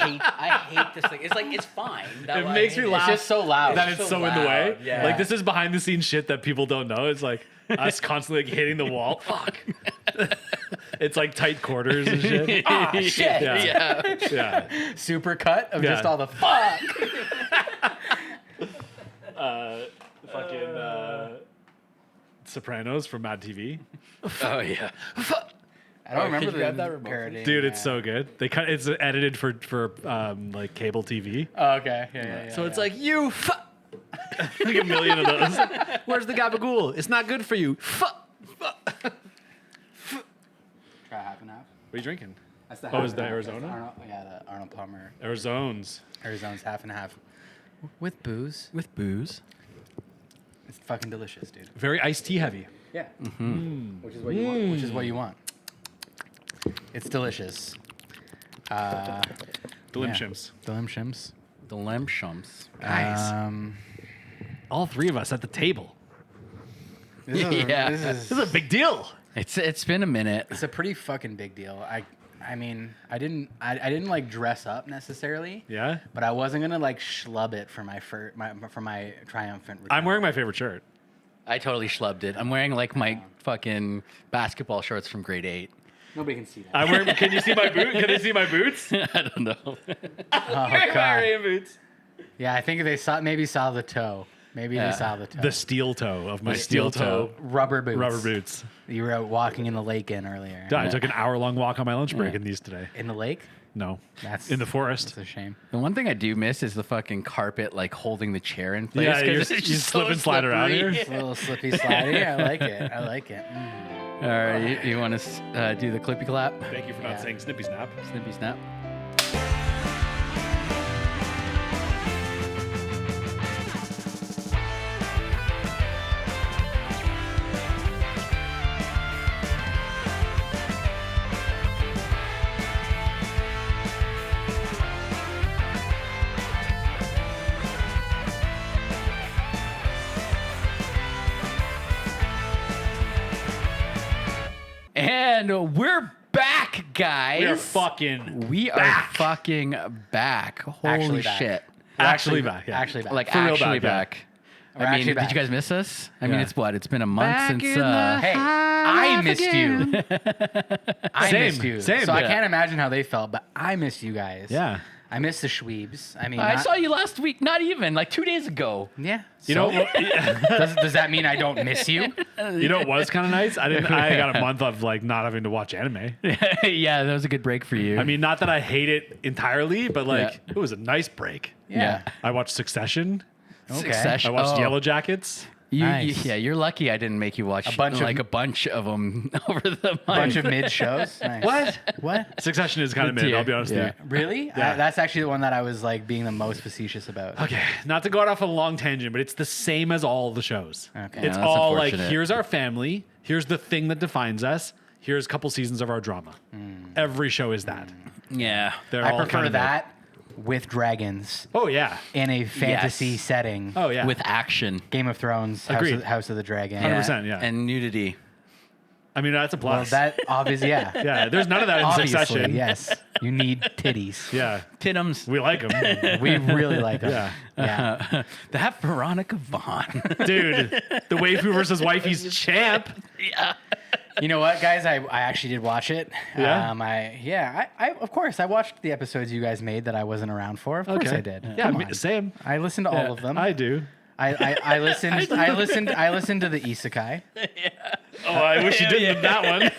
hate this thing. It's like it's fine. It makes me laugh. It's just so loud. That it's so in the way. Yeah. Like this is behind the scenes shit that people don't know. It's like us constantly like, hitting the wall. Fuck. It's like tight quarters and shit. Ah, shit. Yeah. Super cut of Yeah. just all the fuck. Fucking Sopranos from Mad TV. Oh yeah. I don't remember could you grab the that remote, parody. Dude, it's so good. It's edited for like cable TV. Oh, okay. Yeah. So it's like you like a million of those. Where's the gabagool? It's not good for you. Try half and half. What are you drinking? That's the Oh, half is and that half. Arizona? The Arnold Palmer. Arizone's. Arizona's half and half. With booze. With booze. It's fucking delicious, dude. Very iced tea heavy. Yeah. Which is what you want. Which is what you want. It's delicious. Delimshams. Delimshams. The lamshums. Nice. All three of us at the table. This This is a big deal. It's been a minute. It's a pretty fucking big deal. I mean, I didn't like dress up necessarily. Yeah. But I wasn't gonna like schlub it for my triumphant return. I'm wearing my favorite shirt. I totally schlubbed it. I'm wearing like my fucking basketball shorts from grade 8. Nobody can see that. I'm wearing. Can you see my boot? Can you see my boots? I don't know. Oh god. Wearing boots. Yeah, I think they saw the toe. Maybe they saw the toe. The steel toe of my steel toe. Rubber boots. Rubber boots. You were out walking in the lake earlier. I took an hour-long walk on my lunch break in these today. In the lake? No, That's in the forest. That's a shame. The one thing I do miss is the fucking carpet, like holding the chair in place. Yeah, 'cause you it's just so slip and slide around slippery. here. It's a little slippy slidey. I like it. I like it. All right, you want to do the clippy clap? Thank you for not Yeah. saying snippy snap. Snippy snap. And we're back, guys. We are fucking. We are back. fucking back. Holy Actually back. shit. Actually back. Yeah. Actually back. Like For real actually back, back. We're I mean, actually did back. you guys miss us? I mean, Yeah. it's what? It's been a month Back since. in the Hey, I missed you. I Same, missed you. same. So I Yeah. can't imagine how they felt, but I missed you guys. Yeah. I missed the Schweebs. I mean, I not- saw you last week. Not even like 2 days ago. Yeah. You So, know. does that mean I don't miss you? You know what was kind of nice? I got a month of like not having to watch anime. Yeah, that was a good break for you. I mean, not that I hate it entirely, but like Yeah. it was a nice break. Yeah. I watched Succession. Okay. Succession. I watched Oh. Yellow Jackets. Nice. Yeah, you're lucky I didn't make you watch A bunch of- a bunch of them over the month. Bunch of mid shows. Nice. What? Succession is kind of Good mid. tier. I'll be honest Yeah. with you. Really? Yeah. That's actually the one that I was like being the most facetious about. Okay, not to go off on a long tangent, but it's the same as all the shows. Okay. It's Yeah, that's all like, unfortunate. here's our family, here's the thing that defines us, here's a couple seasons of our drama. Every show is that. Yeah. They're I all prefer kind of that with dragons Oh yeah, in a fantasy setting. oh yeah. With action. Game of Thrones, Agreed. House of the Dragon. 100%, yeah. And nudity. I mean that's a Well, plus. that obviously, yeah. yeah, there's none of that in Obviously, Succession. yes. You need titties. Yeah, Titums. we like them, We really like them. Yeah. Yeah. That Veronica Vaughn. dude. The waifu versus wifey's champ. You know what, guys? I actually did watch it. Yeah? I of course I watched the episodes you guys made that I wasn't around for. Of course I did. Yeah, Come me- on. same. I listened to all of them. I do. I listened. I listened to the Isekai. Oh, I wish you did that one.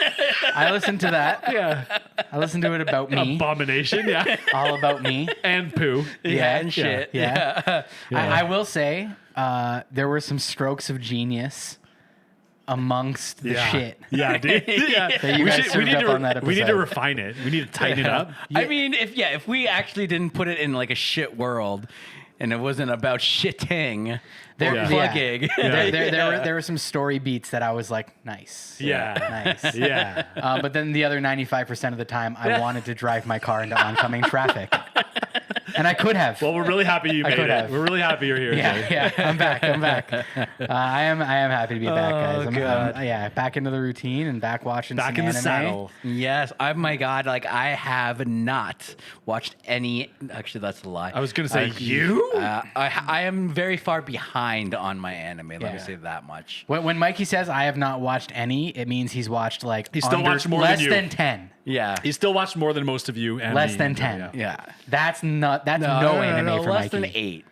I listened to that. Yeah, I listened to it about me. abomination. Yeah, All about me. and poo. Yeah, and shit. Yeah. I will say there were some strokes of genius amongst the Yeah. shit. Yeah, dude. Yeah. That you guys served up on that we need to episode. refine it. We need to tighten it up. I mean, if we actually didn't put it in like a shit world and it wasn't about shitting There- or yeah. plugging. There were some story beats that I was like, nice. Yeah. Nice. Yeah. But then the other 95% of the time, I wanted to drive my car into oncoming traffic. And I could have. Well, we're really happy you made could it. have. We're really happy you're here. Jay. yeah, I'm back. I am happy to be back, guys. God. Back into the routine and back watching Back some in the anime. saddle. Yes. Oh my God. Like I have not watched any. Actually, that's a lie. I was gonna say you. I am very far behind on my anime. Let me Yeah. say that much. When Mikey says I have not watched any, it means he's watched like He's still watched more less than you. than 10. Yeah. He still watched more than most of you. And Less me. than 10. Yeah. Yeah. That's no anime for less Mikey. than 8.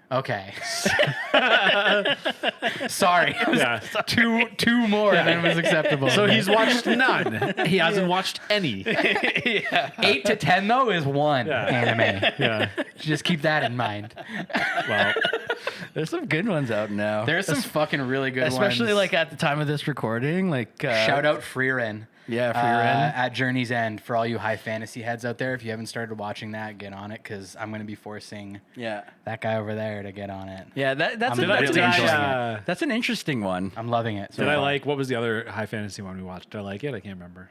Okay. Sorry. Yeah. Two more than was acceptable. So he's watched none. He hasn't watched any. 8 to 10 though is one Yeah. anime. Yeah. Just keep that in mind. Well, There's some good ones out now. There's some fucking really good especially ones. like at the time of this recording. Like Shout out Freerin. Yeah, Freerin. At Journey's End for all you high fantasy heads out there. If you haven't started watching that, get on it because I'm going to be forcing Yeah. that guy over there to get on it. Yeah, that's I'm a, really that's, enjoying a- that's an interesting one. I'm loving it. So did I far. like what was the other high fantasy one we watched? Did I like it? I can't remember.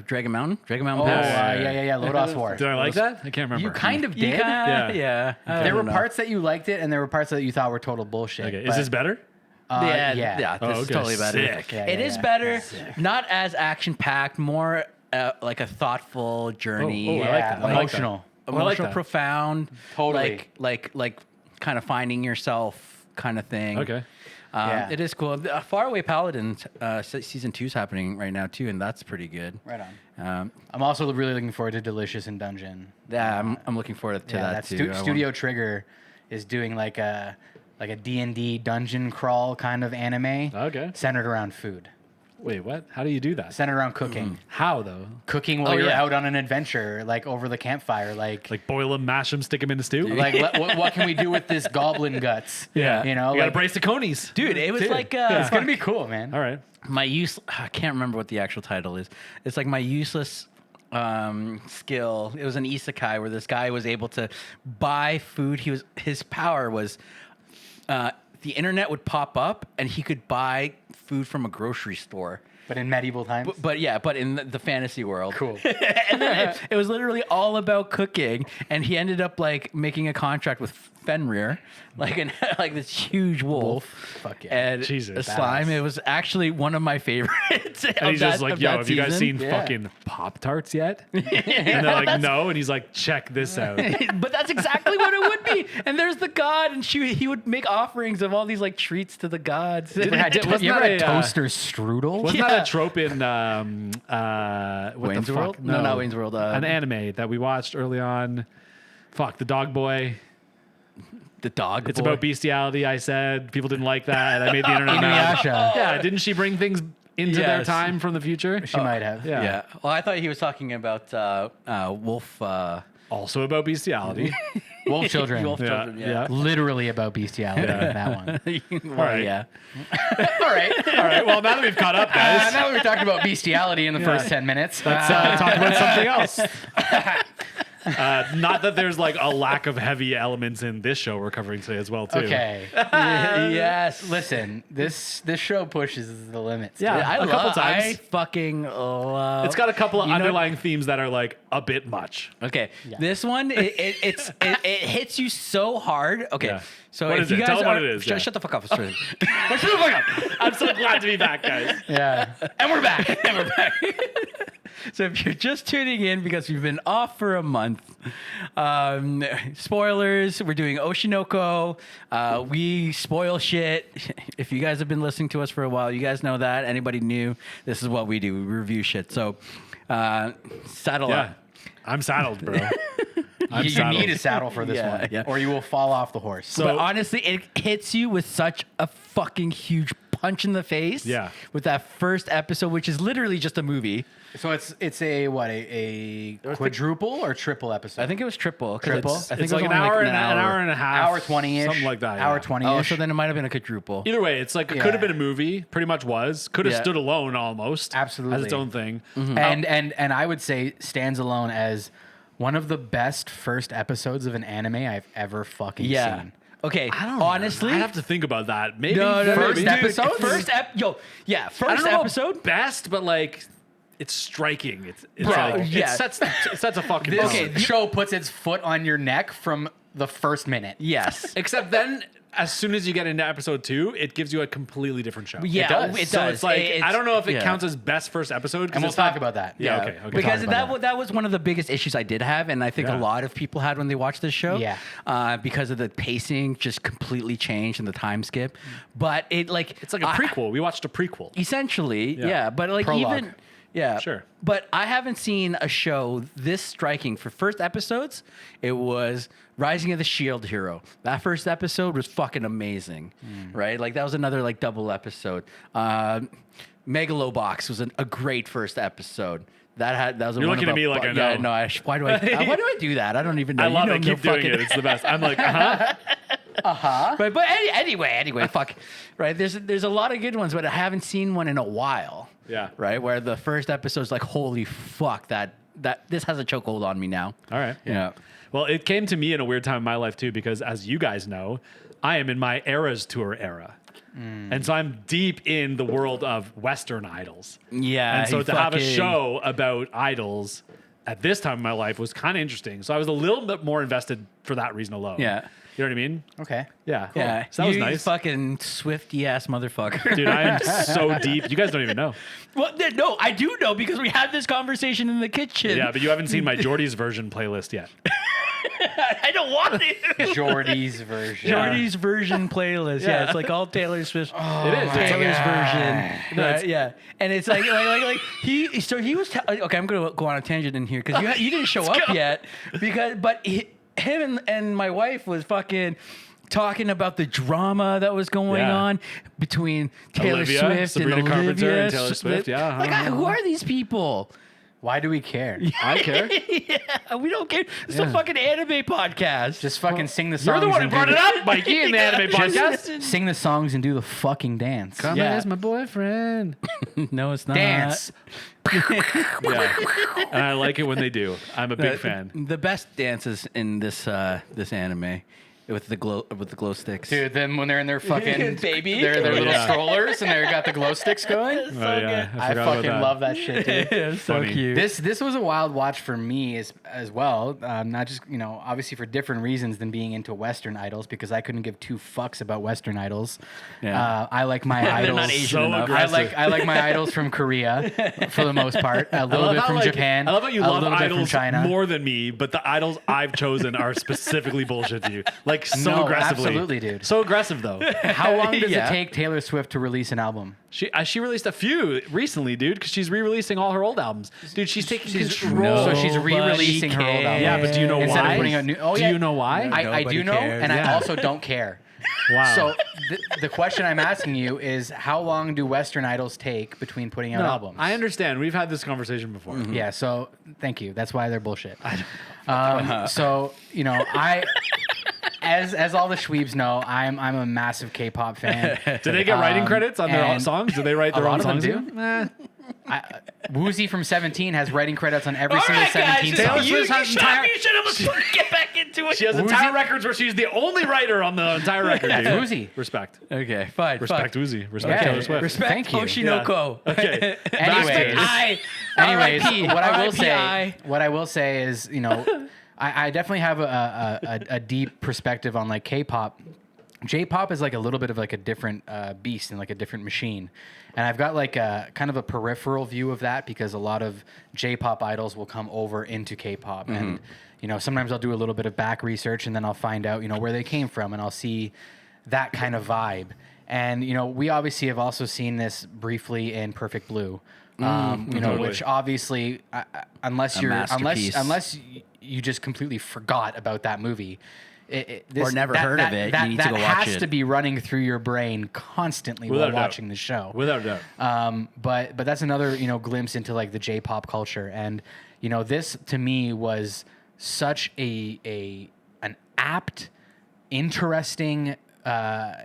Dragon Mountain? Dragon Mountain Oh, Pass? yeah. Lodos War. Did I like that? I can't remember. You kind of You did. kinda- Yeah. yeah. There were parts that you liked it, and there were parts that you thought were total bullshit. Okay. Is but, this better? Yeah, Oh, this is okay. totally better. Sick. Yeah, It yeah, is yeah. better, not as action packed, more like a thoughtful journey. Oh, I like Yeah, that. I like emotional. that. I like Emotional, that. profound. Totally. Like kind of finding yourself kind of thing. Okay. Yeah. It is cool. Faraway Paladins season 2 is happening right now too, and that's pretty good. Right on. Um, I'm also really looking forward to Delicious in Dungeon. yeah, I'm looking forward to that too. Studio Trigger is doing like a D&D dungeon crawl kind of anime Okay. centered around food, Wait, what? How do you do that? centered around cooking. How though? Cooking while Oh, you're yeah. out on an adventure, like over the campfire, like Like boil them, mash them, stick them in the stew? what can we do with this goblin guts? Yeah. You know, You gotta like, brace the conies. Dude, it was Dude. like it's going to be cool, man. All right. my use. I can't remember what the actual title is. It's like my useless skill. It was an isekai where this guy was able to buy food. His power was the internet would pop up and he could buy food from a grocery store. But in medieval times. But in the fantasy world. Cool. And then it was literally all about cooking, and he ended up like making a contract with Fenrir, like this huge wolf. Fuck yeah. And Jesus. a slime. Badass. It was actually one of my favorites. And he's just like, yo, have you guys seen Yeah. fucking Pop Tarts yet? And they're like, no. And he's like, check this out. But that's exactly what it would be. And there's the god, and he would make offerings of all these like treats to the gods. You ever had Wasn't that a, toaster strudel? Wasn't Yeah. that a trope in what Wayne's the fuck? World? No, not Wayne's World. An anime that we watched early on. Fuck, the dog boy. The dog. It's boy. about bestiality. I said people didn't like that. I made the internet mad. Inuyasha. Yeah, didn't she bring things into their Yes. time from the future? She might have. Yeah. Yeah. Well, I thought he was talking about wolf. Also about bestiality. Wolf Children. Wolf Yeah, children. Yeah. yeah. Literally about bestiality. That one. Well, right. Yeah. All right. All right. Well, now that we've caught up, guys, Now that we've talked about bestiality in the first 10 minutes. let's talk about something else. Not that there's like a lack of heavy elements in this show we're covering today as well, too. Okay. Yes. Listen, this show pushes the limits. Yeah, I a couple I times. fucking love. It's got a couple of You know- underlying themes that are like a bit much. Okay, this one it hits you so hard. Okay, Yeah. so What if is you it? guys Tell them what are- it is, yeah. Shut the fuck up. Shut I'm so glad to be back, guys. Yeah. And we're back. And we're back. So if you're just tuning in because we've been off for a month, spoilers, we're doing Oshi No Ko. We spoil shit. If you guys have been listening to us for a while, you guys know that. Anybody new, this is what we do. We review shit. So saddle Yeah. up. I'm saddled, bro. You saddled. need a saddle for this Yeah, one, yeah. or you will fall off the horse. So- But honestly, it hits you with such a fucking huge punch in the face. Yeah. With that first episode, which is literally just a movie. So it's a quadruple or triple episode? I think it was triple. 'cause Triple? I think It's it like was an only hour and an hour and a half. hour 20-ish. Something like that. Hour yeah. 20-ish. Oh, so then it might have been a quadruple. Either way, it's like it Yeah. could have been a movie. Pretty much was. Could have Yeah. stood alone almost. Absolutely. As its own thing. And I would say stands alone as one of the best first episodes of an anime I've ever fucking Yeah. seen. Okay. I don't know. Honestly, I have to think about that. Maybe no, First dude, episode? First I don't episode. know about best, but like it's striking. It's Bro, like, yeah. it sets a fucking This tone. the show puts its foot on your neck from the first minute. Yes. Except then, as soon as you get into episode 2, it gives you a completely different show. Yeah, does. it So does. it's like I don't know if it yeah. counts as best first episode. And we'll it's not- talk about that. Yeah, okay. Because talk about that was one of the biggest issues I did have, and I think Yeah. a lot of people had when they watched this show. Yeah. Because of the pacing just completely changed and the time skip. But it's like It's like a prequel. We watched a prequel. essentially, Yeah. yeah. But like Prologue. even yeah, Sure. But I haven't seen a show this striking for first episodes. It was Rising of the Shield Hero. That first episode was fucking amazing, right? Like that was another like double episode. Megalobox was a great first episode. That was. You're looking at me like I know. Yeah, no. Why do I do that? I don't even know. I love You know it. no Keep doing fucking- it. It's the best. I'm like, But anyway, fuck. Right? There's a lot of good ones, but I haven't seen one in a while. Yeah. Right. Where the first episode's like, holy fuck, that this has a chokehold on me now. All right. Yeah. Well, it came to me in a weird time in my life too, because as you guys know, I am in my Eras Tour era. And so I'm deep in the world of Western idols. Yeah. And so you to have a fucking- show about idols at this time in my life was kind of interesting. So I was a little bit more invested for that reason alone. Yeah. You know what I mean? Okay. Yeah. Cool. Yeah. So that was you nice. Fucking Swifty ass motherfucker. Dude, I am so deep. You guys don't even know. Well, no, I do know because we had this conversation in the kitchen. Yeah, but you haven't seen my Jordy's version playlist yet. I don't want it. Jordy's version. Jordy's version playlist. Yeah. Yeah. It's like all Taylor Swift. It is. my It's Taylor's God. version. Right, yeah. And it's like he was okay, I'm going to go on a tangent in here cuz you didn't show up yet him and my wife was fucking talking about the drama that was going Yeah. on between Taylor Olivia, Swift Sabrina and Carpenter Olivia and Taylor Swift, yeah. Like, who are these people? Why do we care? I care. Yeah, we don't care. It's a Yeah. fucking anime podcast. Just fucking sing the songs. You're the one who and do brought it the- up, Mikey, in the anime podcast. Just sing the songs and do the fucking dance. Come Yeah. as my boyfriend. No, it's not. Dance. Yeah. And I like it when they do. I'm a big The- fan. The best dances in this anime with the glow sticks. Dude, then when they're in their fucking Baby. their Oh, little yeah. strollers and they got the glow sticks going. Oh, yeah. I forgot about fucking that. love that shit, dude. It's so Funny. cute. This was a wild watch for me as well. Not just obviously for different reasons than being into Western idols because I couldn't give two fucks about Western idols. Yeah. I like my They're idols. not Asian So enough. aggressive. I like my idols from Korea for the most part. A little bit from Japan. I love how you a love little bit from idols China. more than me, but the idols I've chosen are specifically bullshit to you. Like so No, aggressively. absolutely, dude. So aggressive though. How long does Yeah. it take Taylor Swift to release an album? She released a few recently, dude, because she's re-releasing all her old albums. Dude, she's taking control. So she's re-releasing her old cares. album. Yeah, but do you know Instead why? of putting out new. Oh, do yeah. you know why? I Nobody do know, cares. and I Yeah. also don't care. Wow. So the question I'm asking you is, how long do Western idols take between putting out No, albums? I understand. We've had this conversation before. Yeah. So thank you. That's why they're bullshit. So I. As all the Schweebs know, I'm a massive K-pop fan. Did they get writing credits on their and songs? Did they write their a own lot of them songs? do. Eh. Woozy from 17 has writing credits on every All single right, guys, 17 Taylor song. Swift has entire. you should have get back into it. She has entire records where she's the only writer on the entire record. That's dude. Woozy. Respect. Okay, fine. Respect fuck. Uzi. Respect Yeah. Taylor Swift. Respect Thank you. Oshi No Ko. Okay. Anyways, R.I.P. what I will R.I.P. say is, I definitely have a deep perspective on like K-pop. J-pop is like a little bit of like a different beast and like a different machine. And I've got like a kind of a peripheral view of that because a lot of J-pop idols will come over into K-pop. And, sometimes I'll do a little bit of back research and then I'll find out, where they came from and I'll see that kind of vibe. And, we obviously have also seen this briefly in Perfect Blue. Totally. Which obviously, unless masterpiece. you just completely forgot about that movie, Or never heard of it, you need to go watch has it. to be running through your brain constantly Without a while doubt. watching the show. Without a doubt. But that's another glimpse into like the J-pop culture, and this to me was such an apt, interesting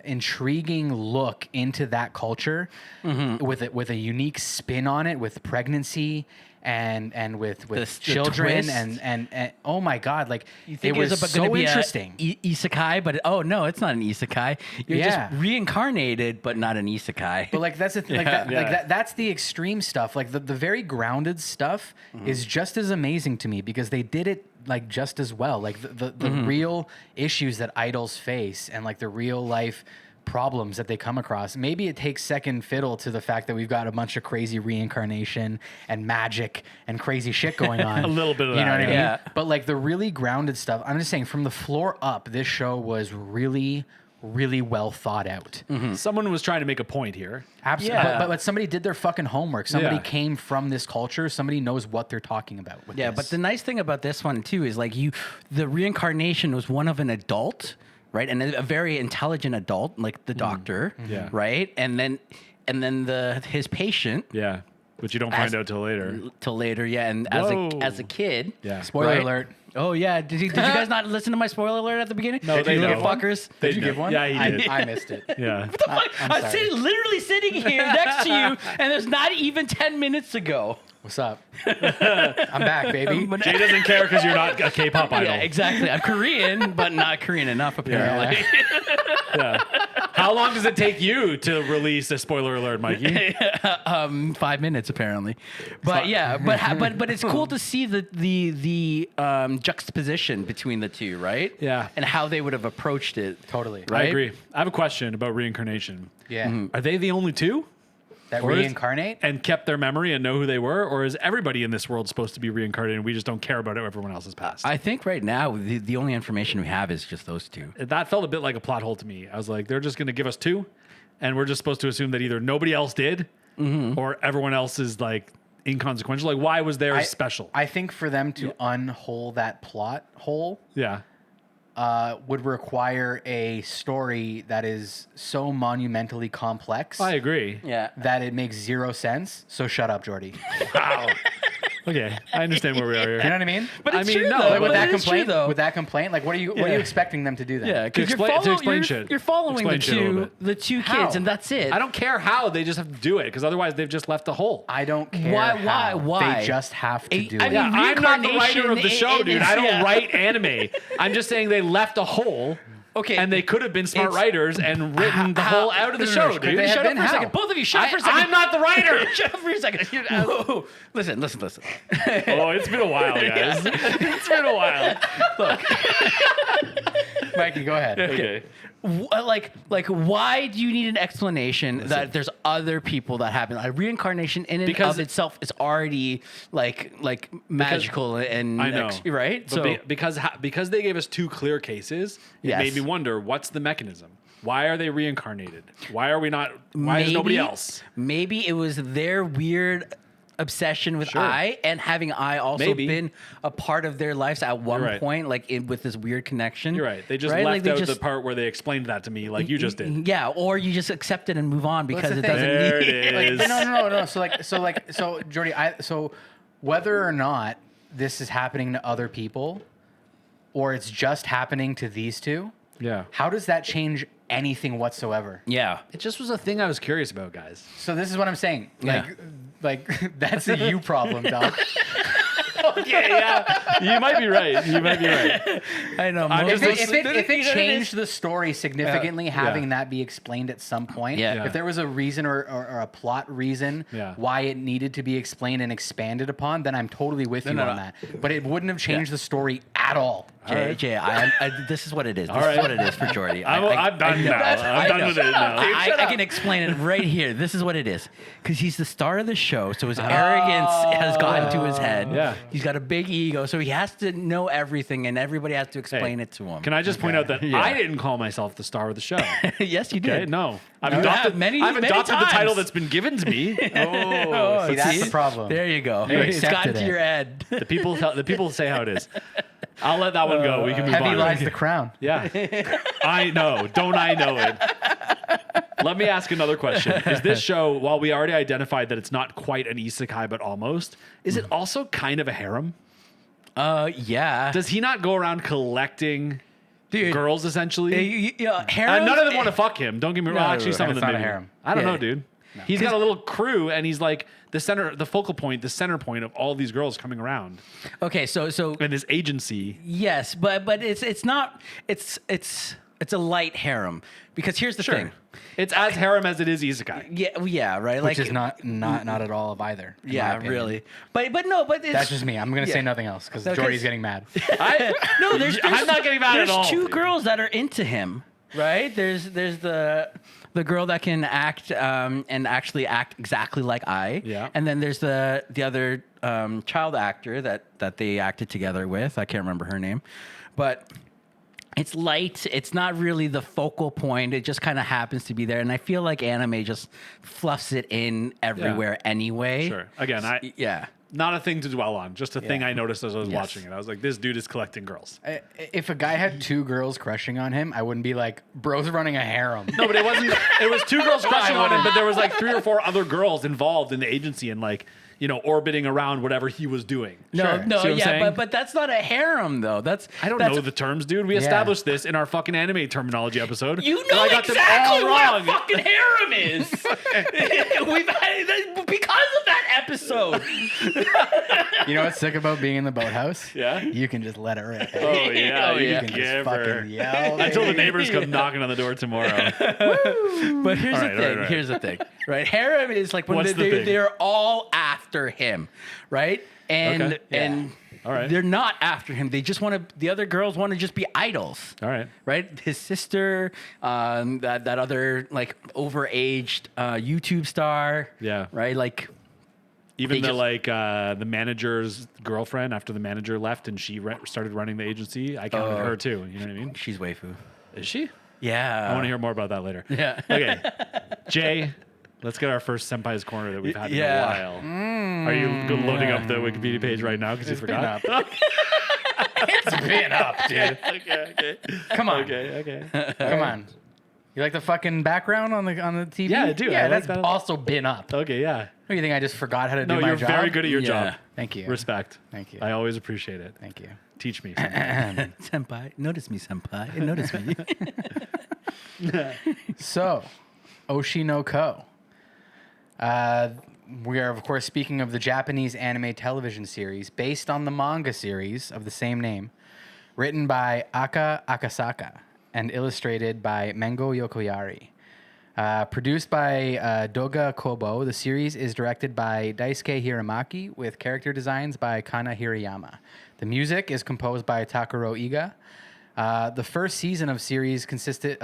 intriguing look into that culture with a unique spin on it, with pregnancy and with The children twist. and oh my god, like You think it was gonna so be interesting. A isekai, but oh no, it's not an isekai. You're Yeah. just reincarnated, but not an isekai. But like that's the thing, that's the extreme stuff. Like the very grounded stuff is just as amazing to me because they did it like just as well. Like the real issues that idols face and like the real life problems that they come across. Maybe it takes second fiddle to the fact that we've got a bunch of crazy reincarnation and magic and crazy shit going on. A little bit of you know that, what I mean? yeah. But like the really grounded stuff, I'm just saying from the floor up, this show was really, really well thought out. Someone was trying to make a point here. Absolutely. Yeah. But somebody did their fucking homework. Somebody Yeah. came from this culture. Somebody knows what they're talking about with Yeah, this. but the nice thing about this one too is like the reincarnation was one of an adult, right, and a very intelligent adult, like the doctor, Yeah. right, and then his patient Yeah. But you don't find out till later. till later, yeah, and Whoa. as a kid, Yeah. Spoiler right? alert. Oh yeah, did you guys not listen to my spoiler alert at the beginning? No, they you little know. fuckers. They Did you know. give one? Yeah, he did. I missed it. Yeah. I'm I'm sorry. literally sitting here next to you, and there's not even 10 minutes ago. What's up? I'm back, baby. Jay doesn't care because you're not a K-pop idol. Yeah, exactly. I'm Korean, but not Korean enough, apparently. Yeah. How long does it take you to release a spoiler alert, Mikey? 5 minutes, apparently. But yeah, but it's cool to see the juxtaposition between the two, right? Yeah. And how they would have approached it. Totally. I Right? agree. I have a question about reincarnation. Yeah. Are they the only two? That Or is- reincarnate? And kept their memory and know who they were? Or is everybody in this world supposed to be reincarnated and we just don't care about it, everyone else's past? I think right now the only information we have is just those two. That felt a bit like a plot hole to me. I was like, they're just going to give us two, and we're just supposed to assume that either nobody else did or everyone else is like inconsequential. Like, why was theirs special? I think for them to unhole that plot hole Yeah. would require a story that is so monumentally complex I agree. Yeah. that it makes zero sense. So shut up, Jordy. Wow. Okay. I understand where we are You know here. what I mean? But I it's mean, true no, though. but with But that it is true, complaint, though. with that complaint, like what are you Yeah. expecting them to do then? Yeah, because To explain shit. You're following Explain shit a little bit. the two How? kids, and that's it. I don't care how. They just have to do it because otherwise they've just left the hole. I don't care. Why? how. They just have to do I it. mean, Yeah, I'm not the writer of the reincarnation show, dude. is- I don't yeah. write anime. I'm just saying they left a hole. Okay. And they could have been smart It's- writers and written the whole out of the show, dude. they have Shut been up for a how? second. Both of you, shut up for a second. I'm not the writer. Shut up for a second. Whoa. Listen. Oh, it's been a while, guys. It's been a while. Mikey, go ahead. Okay. Like, why do you need an explanation that there's other people that happen? Like, reincarnation in and Because- of itself is already like magical and I know. right? But because they gave us two clear cases, it Yes. made me wonder what's the mechanism? Why are they reincarnated? Why are we not? Why is nobody else? Maybe it was their weird obsession with Sure. I, and having I also Maybe. been a part of their lives at one You're right. point, like with this weird connection. You're right. They just right? left Like, they out just- the part where they explained that to me, like you just did. Yeah, or you just accept it and move on because the it thing. doesn't There need it is. No. So Jordy, so whether or not this is happening to other people, or it's just happening to these two, Yeah. how does that change anything whatsoever? Yeah. It just was a thing I was curious about, guys. So this is what I'm saying. Yeah. Like that's a you problem, dog. Okay, yeah. You might be right. You might be right. I know. I'm most just of- If it you know what it changed is? the story significantly, having Yeah. that be explained at some point, Yeah. if there was a reason or a plot reason Yeah. why it needed to be explained and expanded upon, then I'm totally with you no, on no. that. But it wouldn't have changed the story at all. Jay, this is what it is. This right. is what it is for Jordy. I'm done now. I'm done with it now. I can explain it right here. This is what it is. Because he's the star of the show, so his arrogance has gotten to his head. Yeah. He's got a big ego, so he has to know everything, and everybody has to explain it to him. Can I just point out that I didn't call myself the star of the show? Yes, you did. Okay, no. I've You adopted, have many- I've many adopted the title times. that's been given to me. Oh, See, that's the problem. There you go. You It's accepted gotten to it. your head. The people say how it is. I'll let that one go. We can move Heavy on. lies the crown. Yeah. I know. Don't I know it? Let me ask another question. Is this show, while we already identified that it's not quite an isekai, but almost, is it also kind of a harem? Yeah. Does he not go around collecting Dude. girls essentially. Harems, None of them want to fuck him. Don't get me wrong. Actually, some of it's them not a maybe. harem. I don't Yeah. know, dude. He's got a little crew, and he's like the focal point, the center point of all these girls coming around, Okay, so and his agency. yes, but it's not it's a light harem because here's the thing. It's as harem as it is isekai. Yeah, right. Which like is not at all of either. in my Yeah, opinion. really. But it's, That's just me. I'm gonna say nothing else because No, 'cause- Jordy's getting mad. no. There's I'm not getting mad at all. There's two girls that are into him, right? There's the girl that can act and actually act exactly like I. Yeah. And then there's the other child actor that they acted together with. I can't remember her name, but. It's light. It's not really the focal point. It just kind of happens to be there. And I feel like anime just fluffs it in everywhere anyway. Sure. Again, Yeah. not a thing to dwell on. Just a thing I noticed as I was Yes. watching it. I was like, this dude is collecting girls. If a guy had two girls crushing on him, I wouldn't be like, bro's running a harem. No, but it wasn't. It was two girls crushing on him, but there was like 3 or 4 other girls involved in the agency and like orbiting around whatever he was doing. No, Sure. See what I'm yeah, saying? but that's not a harem though. I don't know the terms, dude. We established this in our fucking anime terminology episode. You and know I got them exactly all what wrong. a fucking harem is. We've had because of that episode. You know what's sick about being in the boathouse? Yeah? You can just let it rip. Oh yeah, Oh, you yeah. You can just giver. fucking yell. Until the baby. neighbors come knocking on the door tomorrow. But here's All the right, thing. right. Here's the thing. Right, harem is like when What's the thing? they're all after him, right? And Okay. and All right. they're not after him. They just want to. The other girls want to just be idols. All right. Right, his sister, that other like overaged YouTube star. Yeah. Right, like Even They the manager's girlfriend, after the manager left and she started running the agency, I counted her too. You know what I mean? she's waifu. Is she? Yeah, I want to hear more about that later. Yeah. Okay. Jay, let's get our first Senpai's Corner that we've had in a Yeah. while. Are you loading up the Wikipedia page right now because you forgot? It's been up, dude. Okay. Come on. Okay. Come on. You like the fucking background on the TV? Yeah, I do. Yeah, I like that's that. also been up. What Okay, yeah. do you think? I just forgot how to do No, my you're job? very good at your Yeah. job. Thank you. Respect. Thank you. I always appreciate it. Thank you. Teach me. senpai. Notice me, senpai. Notice me. So, Oshi no Ko. We are, of course, speaking of the Japanese anime television series based on the manga series of the same name, written by Aka Akasaka and illustrated by Mengo Yokoyari. Produced by Doga Kobo, the series is directed by Daisuke Hiramaki with character designs by Kana Hirayama. The music is composed by Takuro Iga. The first season of the series consisted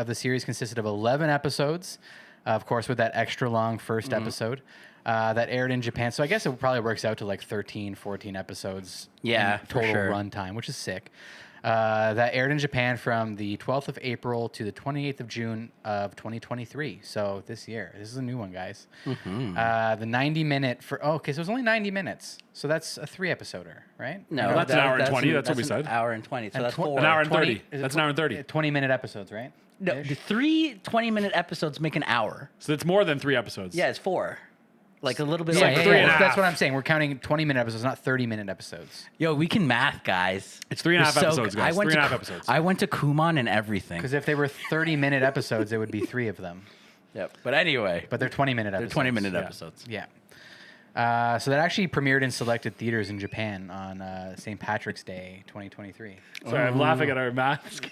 of 11 episodes, of course, with that extra long first episode that aired in Japan. So I guess it probably works out to like 13, 14 episodes Yeah, in for total sure. runtime, which is sick. That aired in Japan from the 12th of April to the 28th of June of 2023. So this year. This is a new one, guys. The 90-minute so it was only 90 minutes. So that's a 3-episoder, right? No, That's an hour and 20, that's what we an said. Hour and 20. So And that's tw- 4. An hour and 20 30. is it That's an hour and 30. 20-minute episodes, right? No, Ish? the 3 20-minute episodes make an hour. So it's more than 3 episodes. Yeah, it's 4. Like a little bit. Yeah, like yeah, three yeah. and a half. That's what I'm saying. We're counting 20-minute episodes, not 30-minute episodes. Yo, we can math, guys. It's 3.5 We're so episodes, good. guys. I went 3.5 to episodes. I went to Kumon and everything. Because if they were 30-minute episodes, it would be 3 of them. Yep. But anyway, But they're 20-minute they're episodes. 20-minute yeah. episodes. Yeah. So that actually premiered in selected theaters in Japan on St. Patrick's Day 2023. Sorry, I'm laughing at our mask.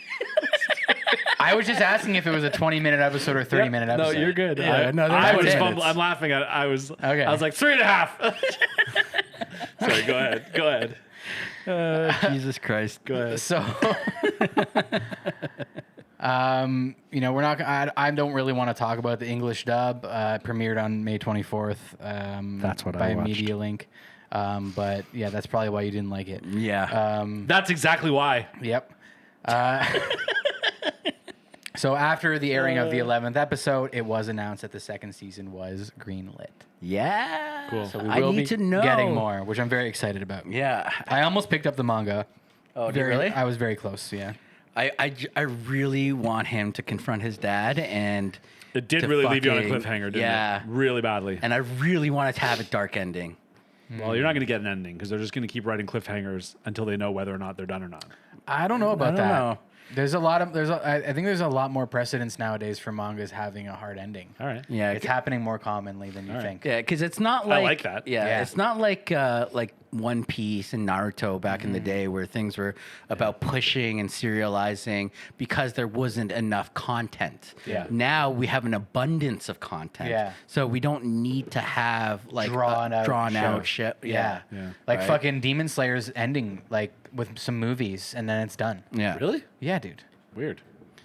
I was just asking if it was a 20-minute episode or 30-minute No, episode. you're good. Yeah, no, they're I not was minutes. I'm laughing at it. I was like 3.5. Sorry, go ahead. Jesus Christ. Go ahead. So, we're not. I don't really want to talk about the English dub. It premiered on May 24th. That's what by I watched. Media Link. But yeah, that's probably why you didn't like it. Yeah. That's exactly why. Yep. So after the airing of the 11th episode, it was announced that the second season was greenlit. yeah. Cool. So we I will need be to know. getting more, which I'm very excited about. Yeah. I almost picked up the manga. Oh, did you really? I was very close. Yeah. I really want him to confront his dad and It did to really leave you on a fucking- cliffhanger, didn't yeah. it? Really badly. I really want it to have a dark ending. Well, you're not going to get an ending because they're just going to keep writing cliffhangers until they know whether or not they're done or not. I don't know about I don't that. know. I think there's a lot more precedence nowadays for mangas having a hard ending. All right. Yeah, It's happening more commonly than you think. yeah, because it's not like like that. Yeah, Yeah. it's not like One Piece and Naruto back in the day where things were about pushing and serializing because there wasn't enough content. Yeah. Now we have an abundance of content. Yeah. So we don't need to have like Drawn out shit. Yeah. Yeah. Like Right. fucking Demon Slayer's ending, like with some movies, and then it's done. Yeah. Really? Yeah, dude. Weird.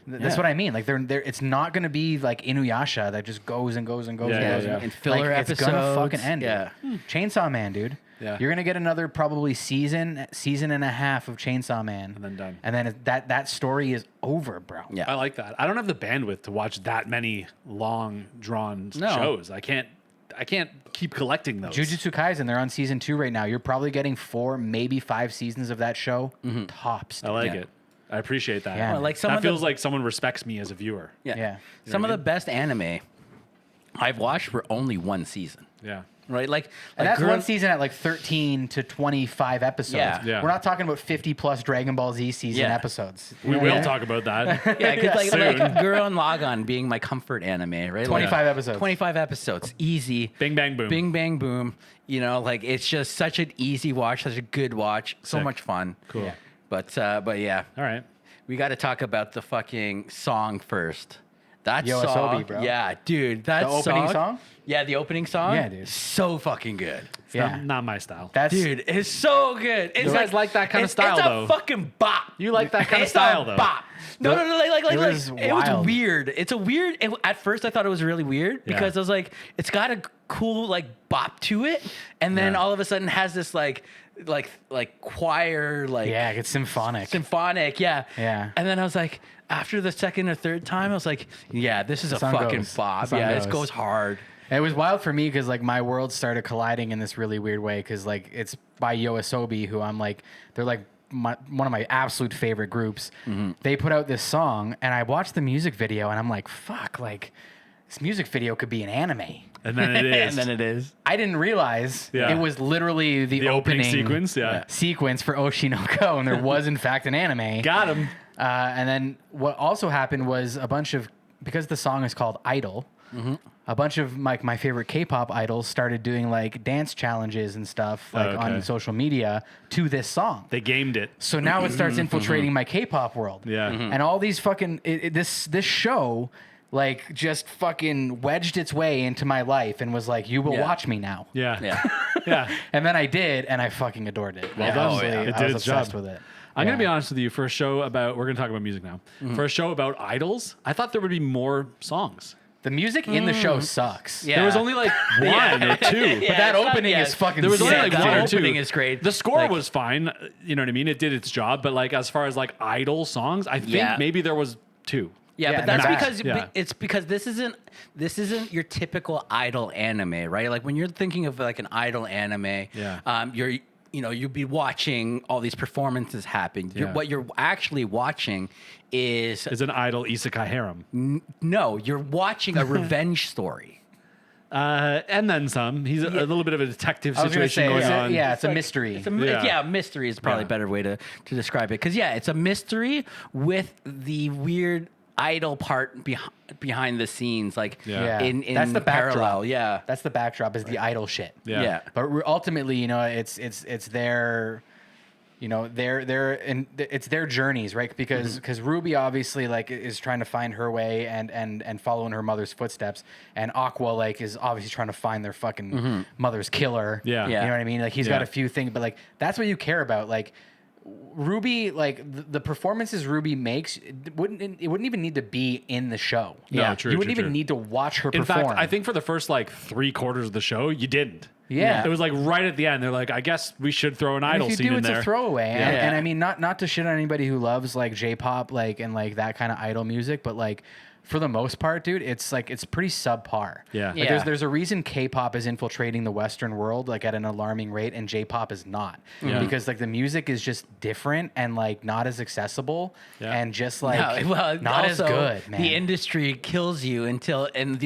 That's what I mean. Like, they're. It's not going to be like Inuyasha that just goes and goes and goes Yeah, and yeah, goes. yeah. And filler It's gonna episodes. fucking end. Yeah. Dude. Chainsaw Man, dude. Yeah. You're gonna get another probably season and a half of Chainsaw Man, And then done. And then that story is over, bro. Yeah. I like that. I don't have the bandwidth to watch that many long drawn No. shows. I can't keep collecting those. Jujutsu Kaisen, they're on season 2 right now. You're probably getting 4, maybe 5 seasons of that show tops. I dude. like Yeah. it. I appreciate that. Yeah. Well, like some that of the- feels like someone respects me as a viewer. Yeah. Yeah. Some of the best anime I've watched were only one season. Yeah. Right? And that's Girl- one season at like 13 to 25 episodes. Yeah. Yeah. We're not talking about 50 plus Dragon Ball Z season Yeah. episodes. We will talk about that. Yeah, because Soon. like Gurren Lagann being my comfort anime, right? 25 episodes. 25 episodes, easy. Bing, bang, boom. Bing bang boom. You know, like it's just such an easy watch, such a good watch, so Sick. much fun. Cool. Yeah. But yeah, All right. we got to talk about the fucking song first. That Yoasobi, song, bro. yeah, dude, that The opening song? Yeah, the opening song. Yeah, dude. so fucking good. It's Yeah. not my style. That's Dude, it's so good. It's You guys like that kind of style, it's though. a fucking bop. You like that kind of It's style, a though. Bop. No, like it was it was wild. weird. It's a weird. At first, I thought it was really weird because I was like, it's got a cool like bop to it, and then Yeah. all of a sudden has this like choir yeah, it's symphonic. yeah. Yeah. And then I was like, after the second or third time, I was like, yeah, this is a song fucking goes. bop. The song Yeah, goes. it goes hard. It was wild for me because like my worlds started colliding in this really weird way because like it's by Yoasobi, who I'm like, they're like one of my absolute favorite groups. They put out this song and I watched the music video and I'm like, fuck, like this music video could be an anime. And then it is. And then it is. I didn't realize Yeah. it was literally the opening sequence. Yeah. sequence for Oshi No Ko, and there was in fact an anime. Got him. And then what also happened was because the song is called Idol, a bunch of my favorite K-pop idols started doing like dance challenges and stuff like Okay. on social media to this song. They gamed it. So now it starts infiltrating my K-pop world. Yeah. And all these fucking this show like just fucking wedged its way into my life and was like, you will Yeah. watch me now. Yeah. Yeah. Yeah. And then I did, and I fucking adored it. Well Like, done. honestly, It I did was its job. obsessed with it. I'm Yeah. going to be honest with you. For a show about, we're going to talk about music now. For a show about idols, I thought there would be more songs. The music in the show sucks. Yeah. There was only like one or two. But that it's not- opening yeah. is fucking There was only sick. like the one or two. opening is great. The score Like- was fine. You know what I mean? It did its job. But like as far as like idol songs, I think Yeah. maybe there was two. Yeah, Yeah, but that's max. because Yeah. it's because this isn't your typical idol anime, right? Like when you're thinking of like an idol anime, Yeah. you'll be watching all these performances happen. Yeah. What you're actually watching is Is an idol isekai harem. no, you're watching a revenge story. And then some. He's a little bit of a detective I was gonna situation say, going on. yeah, it's a mystery. It's a, Yeah. mystery is probably Yeah. a better way to describe it. Because it's a mystery with the weird idol part behind the scenes, like Yeah. in That's the parallel. backdrop. Yeah, That's the backdrop is the idol shit. Yeah. yeah. But ultimately, it's their, it's their journeys, right? Because Ruby obviously like is trying to find her way and follow in her mother's footsteps, and Aqua like is obviously trying to find their fucking mother's killer. Yeah. You Yeah. know what I mean? Like he's got Yeah. a few things, but like that's what you care about. Like Ruby, like the performances Ruby makes, it wouldn't even need to be in the show. No, Yeah. true. You wouldn't true, even true. need to watch her In perform. fact, I think for the first like 3/4 of the show, you didn't. Yeah. It was like right at the end. They're like, I guess we should throw an idol if you scene do, in it's there. a throwaway. And, Yeah. and I mean, not to shit on anybody who loves like J-pop, like and like that kind of idol music, but like for the most part, dude, it's pretty subpar. Yeah. Like, Yeah. there's a reason K-pop is infiltrating the Western world like at an alarming rate, and J-pop is not. Yeah. Because like the music is just different and like not as accessible Yeah. and just like well, not as also, good, man. The industry kills you and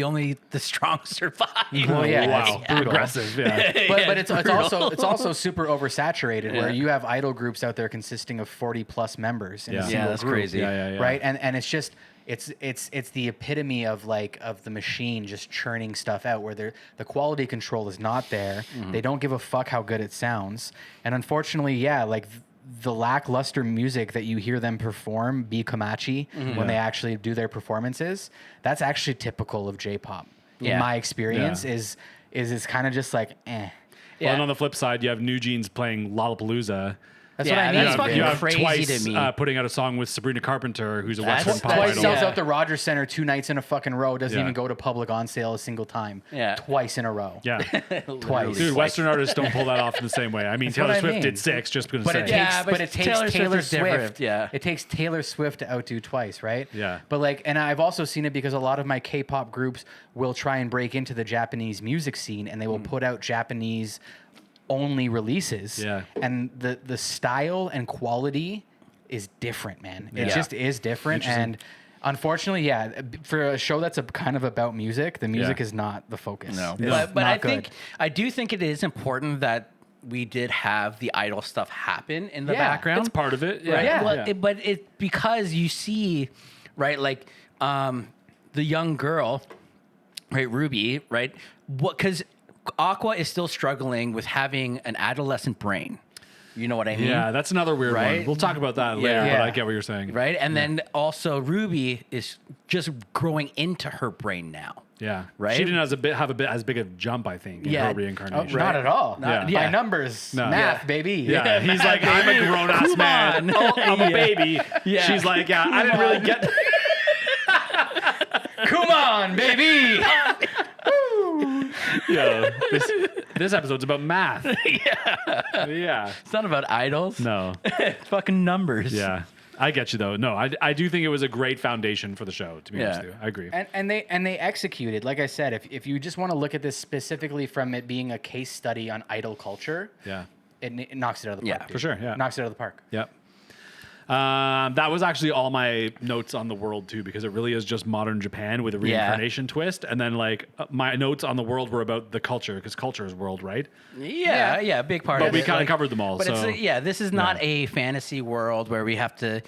only the strong survive. Well, yeah, Wow. it's brutal. Aggressive. Yeah. But it's brutal. also super oversaturated where Yeah. you have idol groups out there consisting of 40 plus members in Yeah. a Yeah, single that's group, crazy. Yeah. right? And it's just it's the epitome of the machine just churning stuff out where the quality control is not there. They don't give a fuck how good it sounds, and unfortunately, the lackluster music that you hear them perform, be Komachi, when they actually do their performances, that's actually typical of J-pop. Yeah. In my experience, Yeah. is it's kind of just like, eh. Well, and Yeah. on the flip side, you have New Jeans playing Lollapalooza. That's Yeah, what I mean. that's fucking you have crazy Twice to me. putting out a song with Sabrina Carpenter, who's a That's- Western pop Twice idol. sells Yeah. out the Rogers Center 2 nights in a fucking row. Doesn't Yeah. even go to public on sale a single time. Yeah. Twice in a row. Yeah. Twice. Dude, Western artists don't pull that off in the same way. I mean, That's Taylor what I Swift mean. did 6, just going to But say. it Yeah, takes, but but it takes Taylor Taylor, Swift is Swift. different, yeah. It takes Taylor Swift to outdo Twice, right? Yeah. But like, and I've also seen it because a lot of my K-pop groups will try and break into the Japanese music scene, and they will put out Japanese only releases. Yeah. And the style and quality is different, man. It Yeah. just is different. Interesting. And unfortunately, yeah, for a show that's kind of about music, the music is not the focus. No, It's but I not good. do think it is important that we did have the idol stuff happen in the Yeah, background. It's part of it. Yeah. Right? Yeah. Well, but it because you see, right, like the young girl, right, Ruby, right, because Aqua is still struggling with having an adolescent brain. You know what I mean? Yeah, that's another weird one. Right? We'll talk about that later, Yeah. but I Yeah. get what you're saying. Right, and then also Ruby is just growing into her brain now. Yeah. Right? She didn't have a bit as big a jump, I think, in Yeah. her Oh, reincarnation. Not at all. Yeah. By numbers, No. math, Yeah. baby. Yeah, he's like, I'm a grown ass Come man. on. Oh, I'm a baby. Yeah. She's like, yeah, I didn't really get. Come on, baby. Yeah, this episode's about math. Yeah. It's not about idols. No. It's fucking numbers. Yeah. I get you though. No, I do think it was a great foundation for the show. To be honest with you, I agree. And they executed. Like I said, if you just want to look at this specifically from it being a case study on idol culture, Yeah. it knocks it out of the park. Yeah, dude. for sure, yeah. Knocks it out of the park. Yep. That was actually all my notes on the world too, because it really is just modern Japan with a reincarnation twist. And then like my notes on the world were about the culture, because culture is world, right? Yeah, big part But of we it. kinda Like, covered them all, But so- this is not a fantasy world where we have to,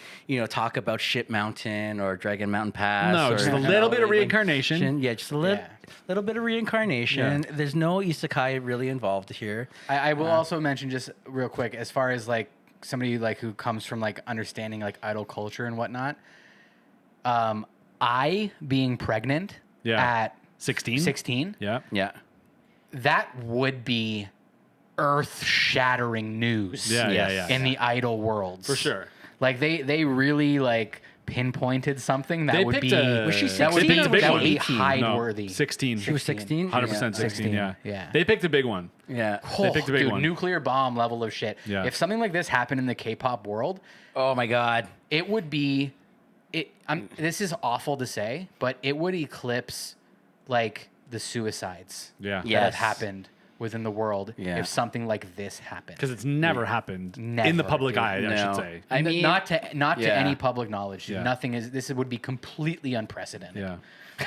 talk about Ship Mountain or Dragon Mountain Pass. No, or, just a little bit of reincarnation. Yeah, just a little, Yeah. little bit of reincarnation. Yeah. There's no isekai really involved here. I will also mention just real quick, as far as like somebody like who comes from like understanding like idol culture and whatnot. I being pregnant Yeah. at 16. 16, Yeah. Yeah. that would be earth-shattering news. Yeah, Yes. yeah, yeah. In the idol worlds, For sure. Like they really like pinpointed something that They would picked be a- Was she that would 16 be or was that she would be 18? hide-worthy. 16. She was 16? 100% 16, yeah. Yeah. They picked a big one. Yeah. They picked a big dude, one. nuclear bomb level of shit. Yeah. If something like this happened in the K-pop world, Oh my God. it would be this is awful to say, but it would eclipse like the suicides Yeah. that Yes. have happened within the world Yeah. if something like this happened. Because it's never happened in the Never, public dude. eye, I No. should say. I mean, not to yeah. any public knowledge. Yeah. Nothing is. This would be completely unprecedented. Yeah.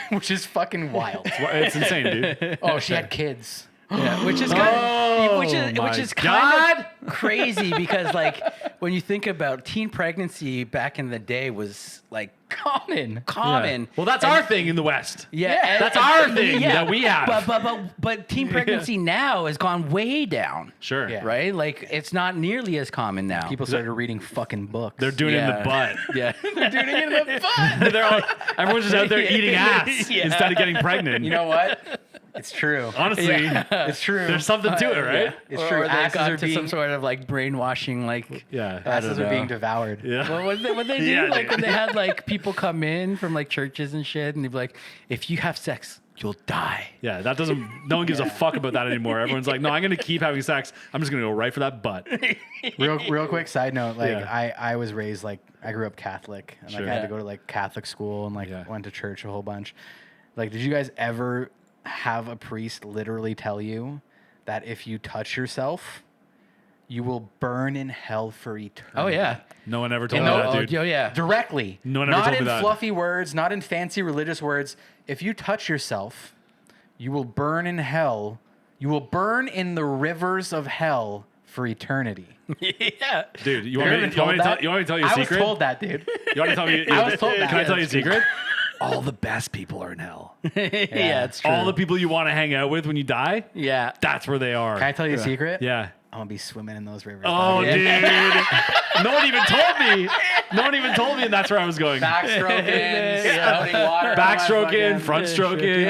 Which is fucking wild. Well, it's insane, dude. Oh, she had kids. Yeah, which is kind Oh which my is kind of crazy because like when you think about teen pregnancy back in the day was like Common. common. Yeah. Well, that's And- our thing in the West. Yeah, That's our thing that we have. But teen pregnancy now has gone way down. Sure. Yeah. Right? Like it's not nearly as common now. People started reading fucking books. They're doing it in the butt. Yeah. doing it in the butt. They're all, everyone's just out there eating ass Yeah. instead of getting pregnant. You know what? It's true. Honestly, It's true. there's something to it, right? It's Or true. they Asses got are to being some sort of like brainwashing, like Yeah. I asses don't are being know. devoured. Yeah. Well, what they do, Yeah, like dude. when they had like people come in from like churches and shit, and they'd be like, "If you have sex you'll die. Yeah, that doesn't. No one gives a fuck about that anymore. Everyone's like, no, I'm gonna keep having sex. I'm just gonna go right for that butt. Real quick side note, like Yeah. I was raised like I grew up Catholic and like Sure. I had to go to like Catholic school and like Yeah. went to church a whole bunch. Like, did you guys ever have a priest literally tell you that if you touch yourself, you will burn in hell for eternity? Oh yeah. No one ever told me that, dude. Oh yeah. Directly. No one ever not told me in that. fluffy words, not in fancy religious words. If you touch yourself, you will burn in hell. You will burn in the rivers of hell for eternity. Yeah. Dude, you You want ever me been to told that? tell you a I secret? was told that, dude. You want to tell me? I was told that. Can I tell you a Yeah, secret? All the best people are in hell. Yeah, it's true. All the people you want to hang out with when you die, yeah. that's where they are. Can I tell you a secret? Yeah. I'm gonna be swimming in those rivers. Oh, dog. dude. No one even told me. No one even told me, and that's where I was going. Backstroking, spouting water. Backstroking, front stroking.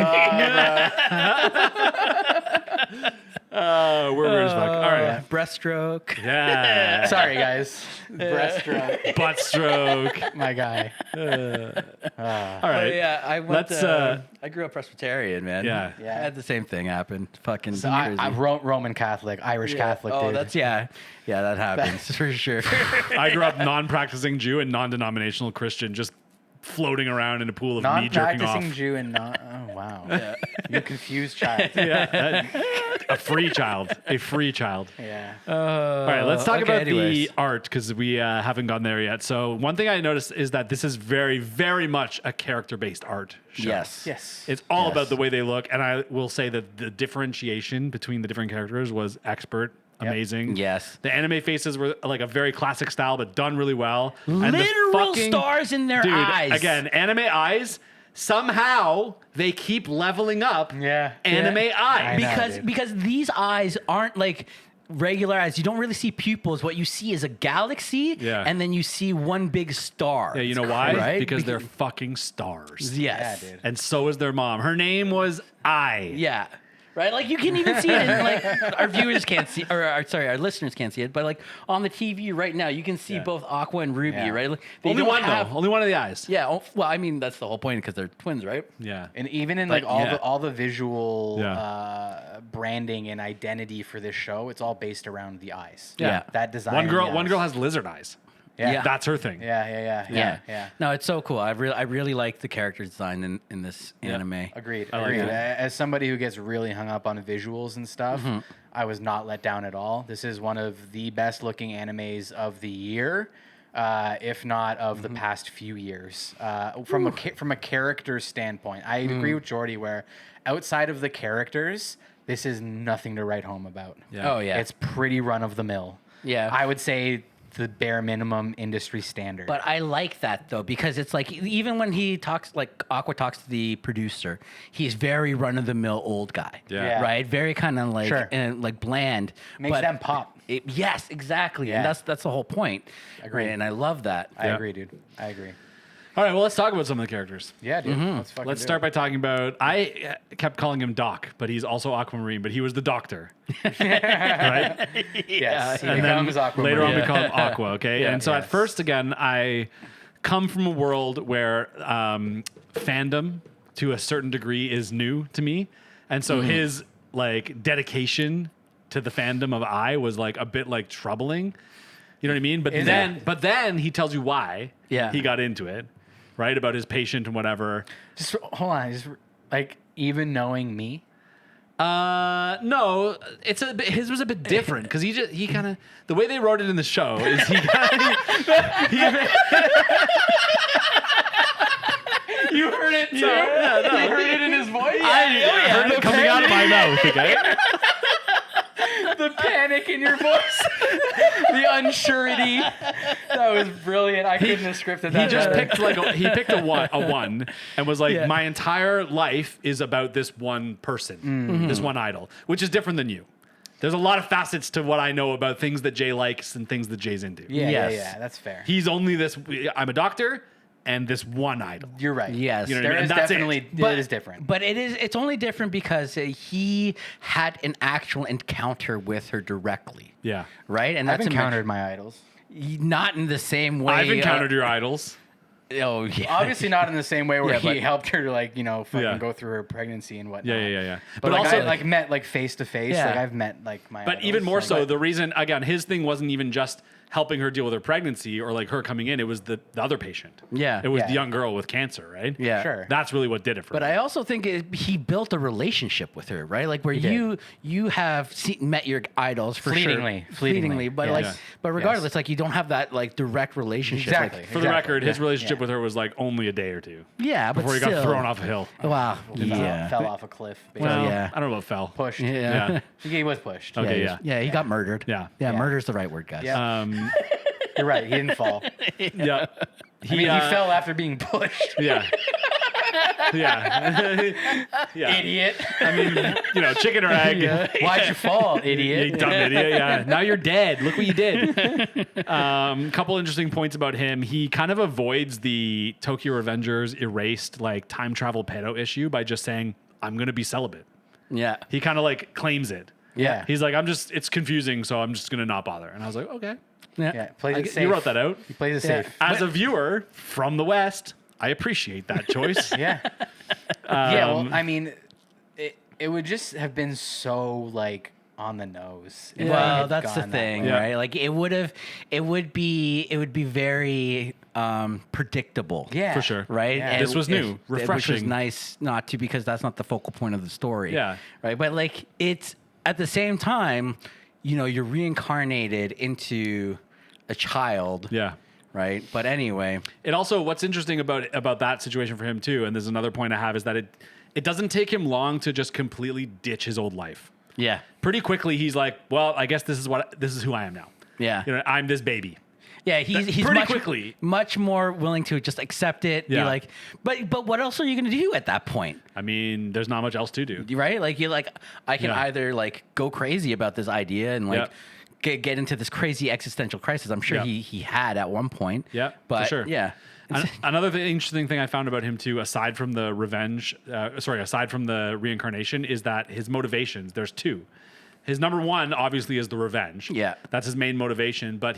We're weird as fuck. All right. Breaststroke. Yeah. Sorry, guys. Breaststroke. Butt stroke. My guy. All right. Yeah, I went. Let's, I grew up Presbyterian, man. Yeah. Yeah. I had the same thing happen. Fucking So crazy. I'm Roman Catholic, Irish Catholic, Oh, dude. that's yeah, that happens for sure. I grew up non-practicing Jew and non-denominational Christian, just floating around in a pool of me jerking non-practicing off. Jew and not. Oh wow. You confused child. A free child. A free child. Yeah. All right, let's talk okay, about anyways. the art because we haven't gone there yet. So one thing I noticed is that this is very, very much a character-based art show. Yes. Yes. It's all Yes. about the way they look, and I will say that the differentiation between the different characters was expert, amazing. Yes. The anime faces were like a very classic style, but done really well. And the Literal stars in their dude, eyes. Again, anime eyes. Somehow they keep leveling up. Yeah. Anime Yeah. eyes. I know, because dude. because these eyes aren't like regular eyes. You don't really see pupils. What you see is a galaxy, Yeah. and then you see one big star. Yeah, you know why? Right? Because they're fucking stars. Yes. Yeah, dude. And so is their mom. Her name was I. Yeah. Right, like you can even see it in like our viewers can't see, or our listeners can't see it, but like on the TV right now, you can see Yeah. both Aqua and Ruby, Yeah. right? Like, they Only don't one have- though. Only one of the eyes. Yeah, well, I mean that's the whole point because they're twins, right? Yeah. And even in like yeah. all the visual Yeah. branding and identity for this show, it's all based around the eyes. Yeah. That design. One of girl. the One eyes. girl has lizard eyes. Yeah. That's her thing. Yeah. No, it's so cool. I really like the character design in this anime. Agreed. I like Agreed. that. As somebody who gets really hung up on visuals and stuff, I was not let down at all. This is one of the best looking animes of the year, if not of the past few years. From a character standpoint, I agree with Jordy. Where outside of the characters, this is nothing to write home about. Yeah. Oh yeah, It's pretty run of the mill. Yeah. I would say the bare minimum industry standard. But I like that though because it's like even when he talks, like Aqua talks to the producer, he's very run of the mill old guy. Yeah. Right. Very kind of like Sure. and like bland. Makes but them pop. Yes, exactly. Yeah. And that's the whole point. Agreed. And I love that. I Yeah. agree, dude. I agree. All right. Well, let's talk about some of the characters. Yeah, dude. Let's fucking Let's do start it. by talking about. I kept calling him Doc, but he's also Aquamarine. But he was the doctor, right? Yes, he And then becomes Aquamarine. later on we call him Aqua. Okay. Yeah. And so at Yes. first, again, I come from a world where fandom to a certain degree is new to me, and so his like dedication to the fandom of I was like a bit like troubling. You know what I mean? But Is then, it? but then he tells you why Yeah. he got into it, right? About his patient and whatever. Just hold on. Just like even knowing me. No, it's a bit, his was a bit different because he kind of the way they wrote it in the show is he You heard it too. Yeah, no. You heard it in his voice. I heard it coming out of my mouth. Okay, The panic in your voice. The unsurety. That was brilliant. I couldn't have scripted that. he just better. picked he picked a one and was like, Yeah. my entire life is about this one person, this one idol, which is different than you. There's a lot of facets to what I know about things that Jay likes and things that Jay's into. Yeah, Yes. yeah. That's fair. He's only this. I'm a doctor and this one idol. You're right. Yes. You know what I There mean? is And that's it. definitely But- it is different. But it's only different because he had an actual encounter with her directly. Yeah, Right? And I've that's encountered my idols. not in the same way. I've encountered your idols. Oh yeah. Obviously not in the same way where Yeah, he but- helped her like fucking Yeah. go through her pregnancy and whatnot. Yeah. But, But like, also, I like met like face to face. Yeah. Like I've met like my. but idols, even more like, so, the reason, again, his thing wasn't even just helping her deal with her pregnancy or like her coming in. It was the other patient. Yeah. It was Yeah. the young girl with cancer, right? Yeah. Sure. That's really what did it for But me. I also think he built a relationship with her, right? Like where did. you have met your idols for Fleetingly. sure, Fleetingly. But Yes. like, Yes. but regardless, like you don't have that like direct relationship. like- Exactly. For the record, his relationship Yeah. with her was like only a day or two yeah, but before he still. got thrown off a hill. Wow. Fell, Yeah. fell off a cliff. Well, basically. yeah. I don't know about fell. Pushed. Yeah. He was pushed. Okay, he yeah. was- yeah, he got murdered. Yeah. Yeah, Yeah. murder's the right word, guys. Yeah. Um, You're right. He didn't fall. yeah. I mean, he fell after being pushed. Yeah. Yeah. Yeah. Idiot. I mean, chicken or egg. Why'd you fall, You idiot? dumb idiot. Yeah. Now you're dead. Look what you did. Couple interesting points about him. He kind of avoids the Tokyo Revengers erased like time travel pedo issue by just saying, I'm going to be celibate. Yeah. He kind of like claims it. Yeah. He's like, it's confusing, so I'm just going to not bother. And I was like, okay. Yeah. Plays it safe. You wrote that out. He plays it safe. As a viewer from the West, I appreciate that choice. Yeah. Yeah. Well, I mean, it would just have been so like on the nose. if it Well, had that's the gone that thing, way. Yeah. right? Like it would be very predictable. Yeah. For sure. Right. Yeah. And This was new, which was refreshing. nice not to, because that's not the focal point of the story. Yeah. Right. But like it's at the same time, you're reincarnated into a child. Yeah. Right. But anyway. It also, what's interesting about that situation for him too, and there's another point I have, is that it doesn't take him long to just completely ditch his old life. Yeah. Pretty quickly, he's like, well, I guess this is who I am now. Yeah. I'm this baby. Yeah, he's pretty much, quickly. much more willing to just accept it. Yeah. Be like, but what else are you going to do at that point? I mean, there's not much else to do. Right? Like you're like, I can Yeah. either like go crazy about this idea and like get into this crazy existential crisis. I'm sure Yeah. he had at one point. Yeah, but for sure. yeah. Another interesting thing I found about him too, aside from the reincarnation, is that his motivations, there's two. His number one, obviously, is the revenge. Yeah. That's his main motivation, but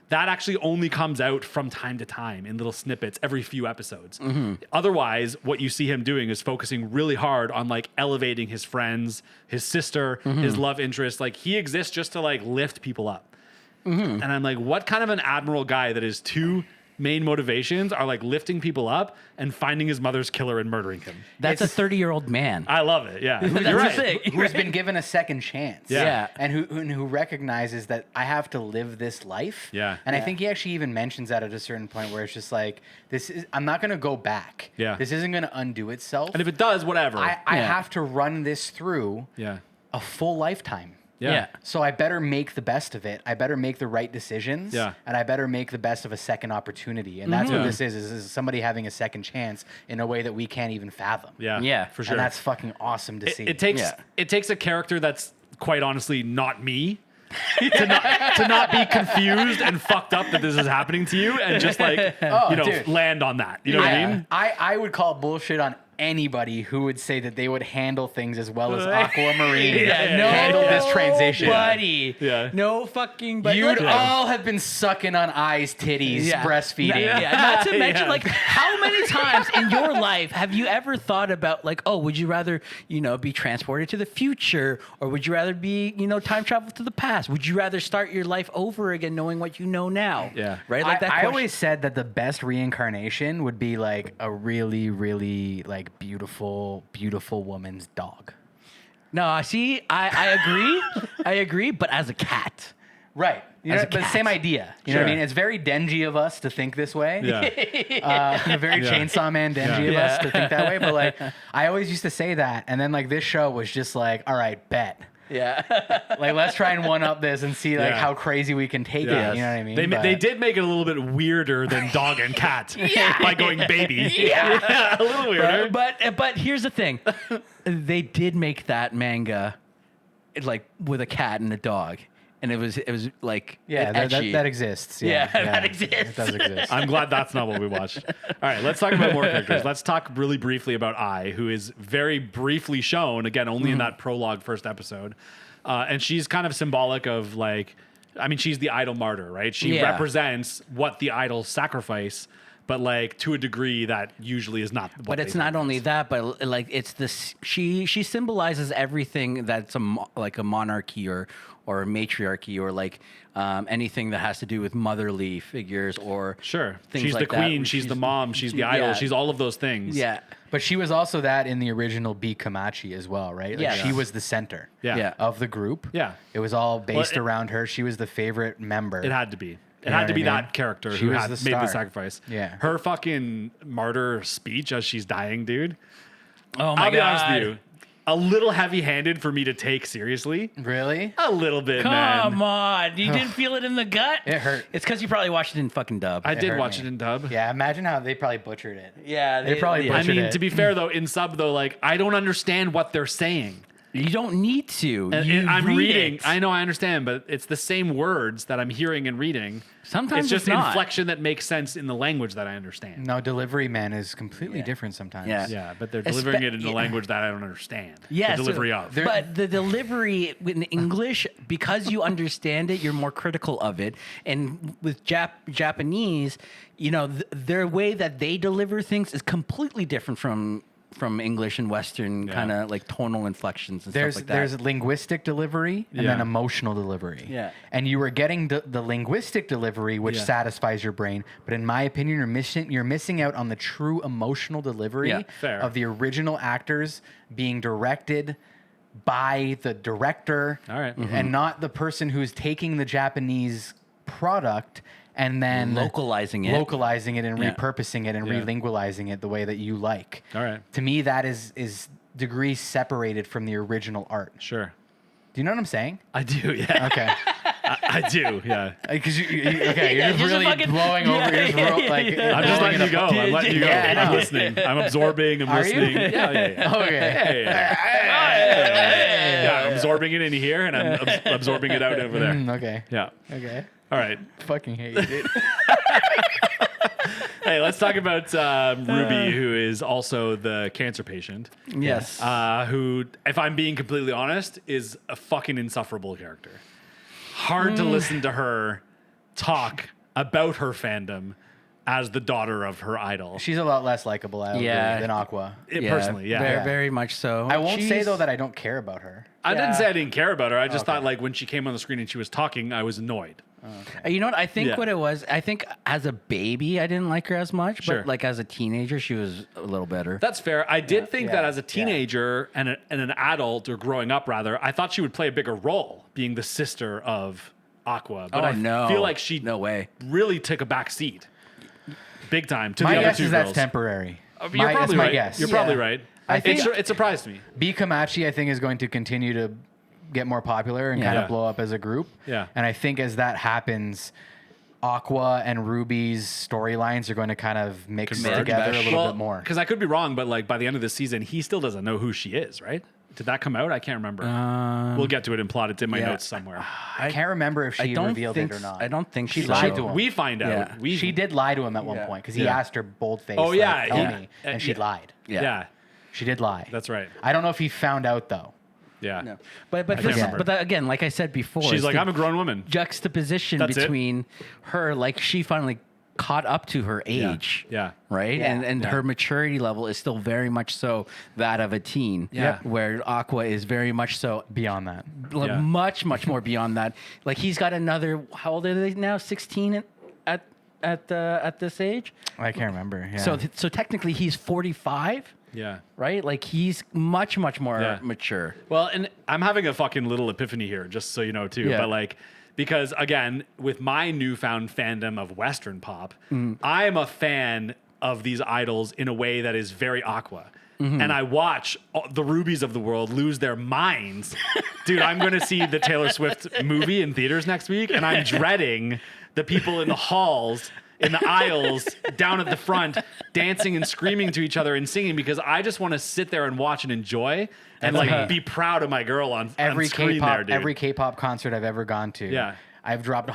that actually only comes out from time to time in little snippets every few episodes. Mm-hmm. Otherwise, what you see him doing is focusing really hard on like elevating his friends, his sister, Mm-hmm. his love interest. Like he exists just to like lift people up. Mm-hmm. And I'm like, what kind of an admiral guy that his two main motivations are like lifting people up and finding his mother's killer and murdering him? That's It's- a 30-year-old man. I love it. Yeah. That's You're the right. thing. Who's been given a second chance. Yeah. And who recognizes that I have to live this life. Yeah. And I think he actually even mentions that at a certain point where it's just like, I'm not going to go back. Yeah. This isn't going to undo itself. And if it does, whatever. I Yeah. have to run this through yeah. a full lifetime. Yeah. So I better make the best of it. I better make the right decisions. Yeah. And I better make the best of a second opportunity. And that's what Yeah. this is somebody having a second chance in a way that we can't even fathom. Yeah. Yeah. For sure. And that's fucking awesome to see. it takes Yeah. it takes a character that's quite honestly not me to not be confused and fucked up that this is happening to you and just like dude. land on that. You know what I mean? I would call bullshit on anybody who would say that they would handle things as well as Aquamarine handled this transition. Buddy. Yeah. No fucking buddy. You'd Like, all have been sucking on eyes, titties, Yeah. breastfeeding. Yeah. Not to mention, Yeah. like, how many times in your life have you ever thought about, like, oh, would you rather, be transported to the future, or would you rather be, time travel to the past? Would you rather start your life over again, knowing what you know now? Yeah. Right. Like that. I question- always said that the best reincarnation would be like a really, really like beautiful, beautiful woman's dog. No, I see. I agree. I agree. But as a cat. Right. As a But cat. same idea. You know what I Sure. mean? It's very dingy of us to think this way. Yeah. Very Yeah. Chainsaw Man dingy of us to think that way. But like, I always used to say that. And then like this show was just like, all right, bet. Yeah. Like, let's try and one up this and see like Yeah. how crazy we can take Yes. it. You know what I mean? They did make it a little bit weirder than dog and cat by going baby. Yeah. A little weirder. But here's the thing. They did make that manga like with a cat and a dog. And it was like Yeah, etchy. that exists. Yeah, that exists. It does exist. I'm glad that's not what we watched. All right, let's talk about more characters. Let's talk really briefly about Ai, who is very briefly shown, again, only in that prologue first episode. And she's kind of symbolic of like, I mean, she's the idol martyr, right? She Yeah. represents what the idols sacrifice but like to a degree that usually is not. But it's not only that, but like it's this. She symbolizes everything that's like a monarchy or a matriarchy or like anything that has to do with motherly figures or Sure. things She's like the that. queen. She's the mom. She's the idol. yeah. She's all of those things. Yeah. But she was also that in the original Be Kamachi as well, right? Like Yeah. she was the center Yeah. Yeah. of the group. Yeah. It was all based Well, around her. She was the favorite member. It had to be. It know had what to I be mean? that character She who was had the made the star. sacrifice. Yeah. Her fucking martyr speech as she's dying, dude. Oh my I'll be honest god. with you. A little heavy-handed for me to take seriously. Really? A little bit, man. Come on, you didn't feel it in the gut. It hurt. It's because you probably watched it in fucking dub. I did hurt watch me. it in dub. Yeah, imagine how they probably butchered it. yeah, They probably I butchered mean, it. to be fair though, in sub though, like I don't understand what they're saying. You don't need to. And You I'm read reading. it. I know, I understand, but it's the same words that I'm hearing and reading. Sometimes it's just it's not. inflection that makes sense in the language that I understand. No, delivery, man, is completely Yeah. different sometimes. Yeah. Yeah, but they're delivering it in a yeah. language that I don't understand. Yeah, the delivery so of. But the delivery in English, because you understand it, you're more critical of it. And with Japanese, you know, their way that they deliver things is completely different from English and Western Yeah. kind of like tonal inflections and There's stuff like that. there's linguistic delivery and Yeah. then emotional delivery. Yeah. And you were getting the linguistic delivery, which Yeah. satisfies your brain, but in my opinion, you're missing out on the true emotional delivery Yeah, fair. of the original actors being directed by the director, All right. and not the person who's taking the Japanese product and then Localizing it. and Yeah. repurposing it and Yeah. relingualizing it the way that you like. All right. To me, that is degrees separated from the original art. Sure. Do you know what I'm saying? I do, yeah. Okay. I do, yeah. Because okay, you're just just really fucking- blowing over. You're just like I'm just blowing letting it you go. up. I'm letting you go. Yeah, I I'm know. listening. I'm absorbing. I'm Are you? listening. Yeah. Okay. Yeah, I'm absorbing it in here and I'm absorbing it out over there. Okay. Yeah. Okay. All right. Fucking hate you, dude. Hey, let's talk about Ruby, who is also the cancer patient. Yes. Who, if I'm being completely honest, is a fucking insufferable character. Hard to listen to her talk about her fandom as the daughter of her idol. She's a lot less likable, I agree, Yeah. than Aqua. Personally, yeah. Very, Yeah. very much so. I won't say She's- though that I don't care about her. I didn't Yeah. say I didn't care about her. I just Okay. thought like when she came on the screen and she was talking, I was annoyed. You know what? I think Yeah. what it was, I think as a baby, I didn't like her as much, Sure. but like as a teenager, she was a little better. That's fair. I did think that Yeah. as a teenager and an adult, or growing up rather, I thought she would play a bigger role being the sister of Aqua. But Oh, I no. feel like she No way. really took a back seat. Big time to My the other guess two is girls. that's temporary. You're That's probably my right. guess. You're probably Yeah. right. I think- it surprised me. Be Kamachi, I think, is going to continue to get more popular and kind Yeah. of blow up as a group. Yeah. And I think as that happens, Aqua and Ruby's storylines are going to kind of mix Converge. together a little Well, bit more. because I could be wrong, but like by the end of the season, he still doesn't know who she is, right? Did that come out? I can't remember. We'll get to it and plot. It's in my yeah. notes somewhere. I can't remember if she don't revealed think it or not. I don't think She so. lied to him. We find out. Yeah. We She did lie to him at one Yeah. point because he Yeah. asked her bold-faced. Oh, yeah, like, tell yeah. me, and she Yeah. lied. Yeah. Yeah, She did lie. that's right. I don't know if he found out though. Yeah. No. But can't this, remember. but that, again, like I said before, She's it's like, the I'm a grown woman. juxtaposition That's it. between her, like she finally caught up to her Yeah. age. Yeah. Right. Yeah. And Yeah. her maturity level is still very much so that of a teen. Yeah. Where Aqua is very much so Beyond that, like, Yeah. much more beyond that. Like he's got another. How old are they now? 16 at this age. I can't remember. Yeah. So technically he's 45. Yeah. Right. Like he's much more Yeah. mature. Well, and I'm having a fucking little epiphany here, just so you know, too. Yeah. But like, because again, with my newfound fandom of Western pop, I'm a fan of these idols in a way that is very Aqua. And I watch the Rubies of the world lose their minds. Dude, I'm going to see the Taylor Swift movie in theaters next week, and I'm dreading the people in the halls, in the aisles, down at the front, dancing and screaming to each other and singing, because I just want to sit there and watch and enjoy and like be proud of my girl on screen there, dude. every K-pop concert I've ever gone to. Yeah. I've dropped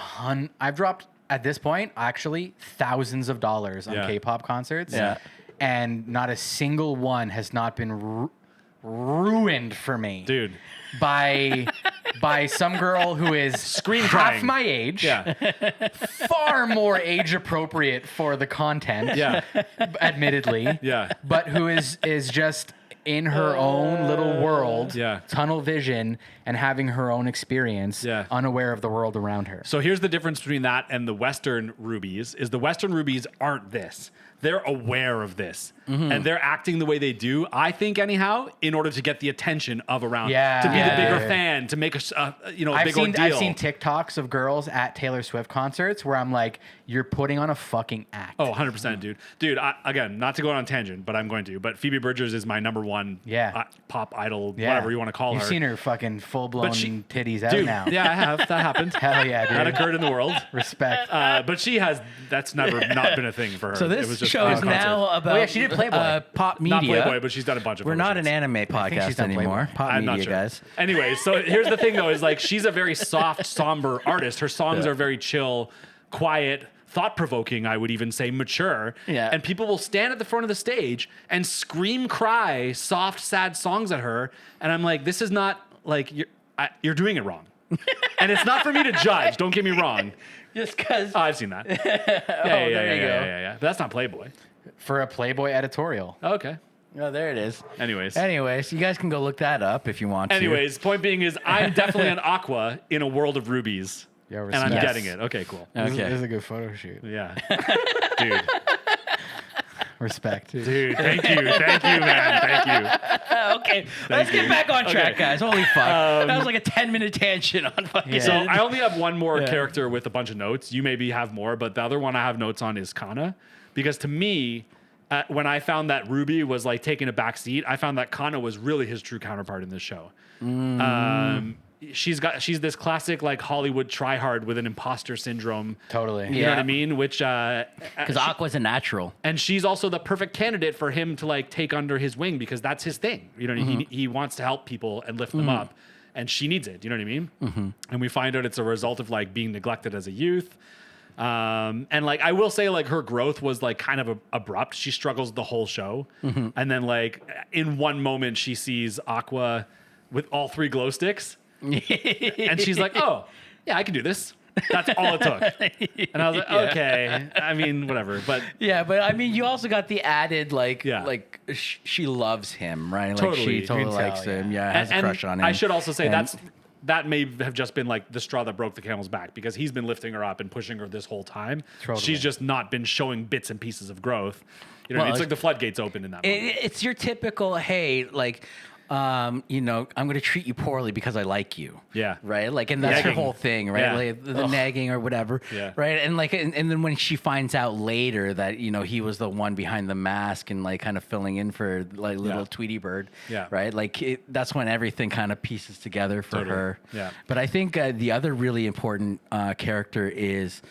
at this point actually thousands of dollars on Yeah. K-pop concerts. Yeah. And not a single one has not been ruined for me. Dude. By by some girl who is half crying. my age. Yeah. Far more age appropriate for the content. Yeah. Admittedly. Yeah. But who is just in her own little world, Yeah. tunnel vision, and having her own experience, Yeah. unaware of the world around her. So here's the difference between that and the Western rubies is the Western rubies aren't this. They're aware of this and they're acting the way they do, I think anyhow, in order to get the attention of around, to be the bigger fan, to make a big ordeal. I've seen TikToks of girls at Taylor Swift concerts where I'm like, you're putting on a fucking act. Oh, 100%, dude. Dude, again, not to go on a tangent, but I'm going to. But Phoebe Bridgers is my number one pop idol, whatever you want to call her. You've seen her fucking full-blown titties out dude, now. Yeah, I have. That happened. Hell yeah, dude. That occurred in the world. Respect. But that's never not been a thing for her. So It was this just show a is concert. now about she did Playboy. pop media. Not Playboy, but she's done a bunch of We're not an versions. anime think she's podcast done anymore. Playboy. Pop I'm media, not sure. guys. Anyway, so here's the thing though, is like she's a very soft, somber artist. Her songs are very chill, quiet, thought-provoking, I would even say mature. Yeah. And people will stand at the front of the stage and scream, cry, soft, sad songs at her. And I'm like, this is not like you're doing it wrong. And it's not for me to judge. Don't get me wrong. Just because. Oh, I've seen that. Yeah. But that's not Playboy. For a Playboy editorial. Oh, okay. Oh, there it is. Anyways, you guys can go look that up if you want to. Anyways, point being is I'm definitely an Aqua in a world of rubies. Yeah, and I'm respect. getting it. Okay, cool. Okay. This is a good photo shoot. Yeah. Dude. Respect. Dude, thank you, man. Thank you. Okay, let's get back on track, guys. Holy fuck. That was like a 10-minute tangent on fucking. So I only have one more character with a bunch of notes. You maybe have more, but the other one I have notes on is Kana. Because to me, when I found that Ruby was like taking a back seat, I found that Kana was really his true counterpart in this show. She's this classic like Hollywood tryhard with an imposter syndrome. Totally. You know what I mean? Which because Aqua's a natural. and she's also the perfect candidate for him to like take under his wing because that's his thing. You know, he wants to help people and lift them up, and she needs it. You know what I mean? And we find out it's a result of like being neglected as a youth. And like I will say, like her growth was like kind of abrupt. She struggles the whole show, and then like in one moment she sees Aqua with all 3 glow sticks, and she's like, "Oh, yeah, I can do this." That's all it took. And I was like, okay, I mean, whatever. But Yeah, but I mean, you also got the added like, Yeah. like she loves him, right? Like Totally. she You totally can likes tell, him. yeah. Yeah, has a crush on him. I should also say And- that may have just been like the straw that broke the camel's back because he's been lifting her up and pushing her this whole time. Totally. She's just not been showing bits and pieces of growth. You know, Well, it's like the floodgates open in that moment. It's your typical, hey, like, you know, I'm going to treat you poorly because I like you. Yeah. Right. Like, and that's her Nagging. whole thing, right? Yeah. Like the nagging or whatever. Yeah. Right. And like, and then when she finds out later that, you know, he was the one behind the mask and like kind of filling in for like little Yeah. Tweety Bird. Yeah. Right. Like that's when everything kind of pieces together for Totally. her. Yeah. But I think the other really important character is,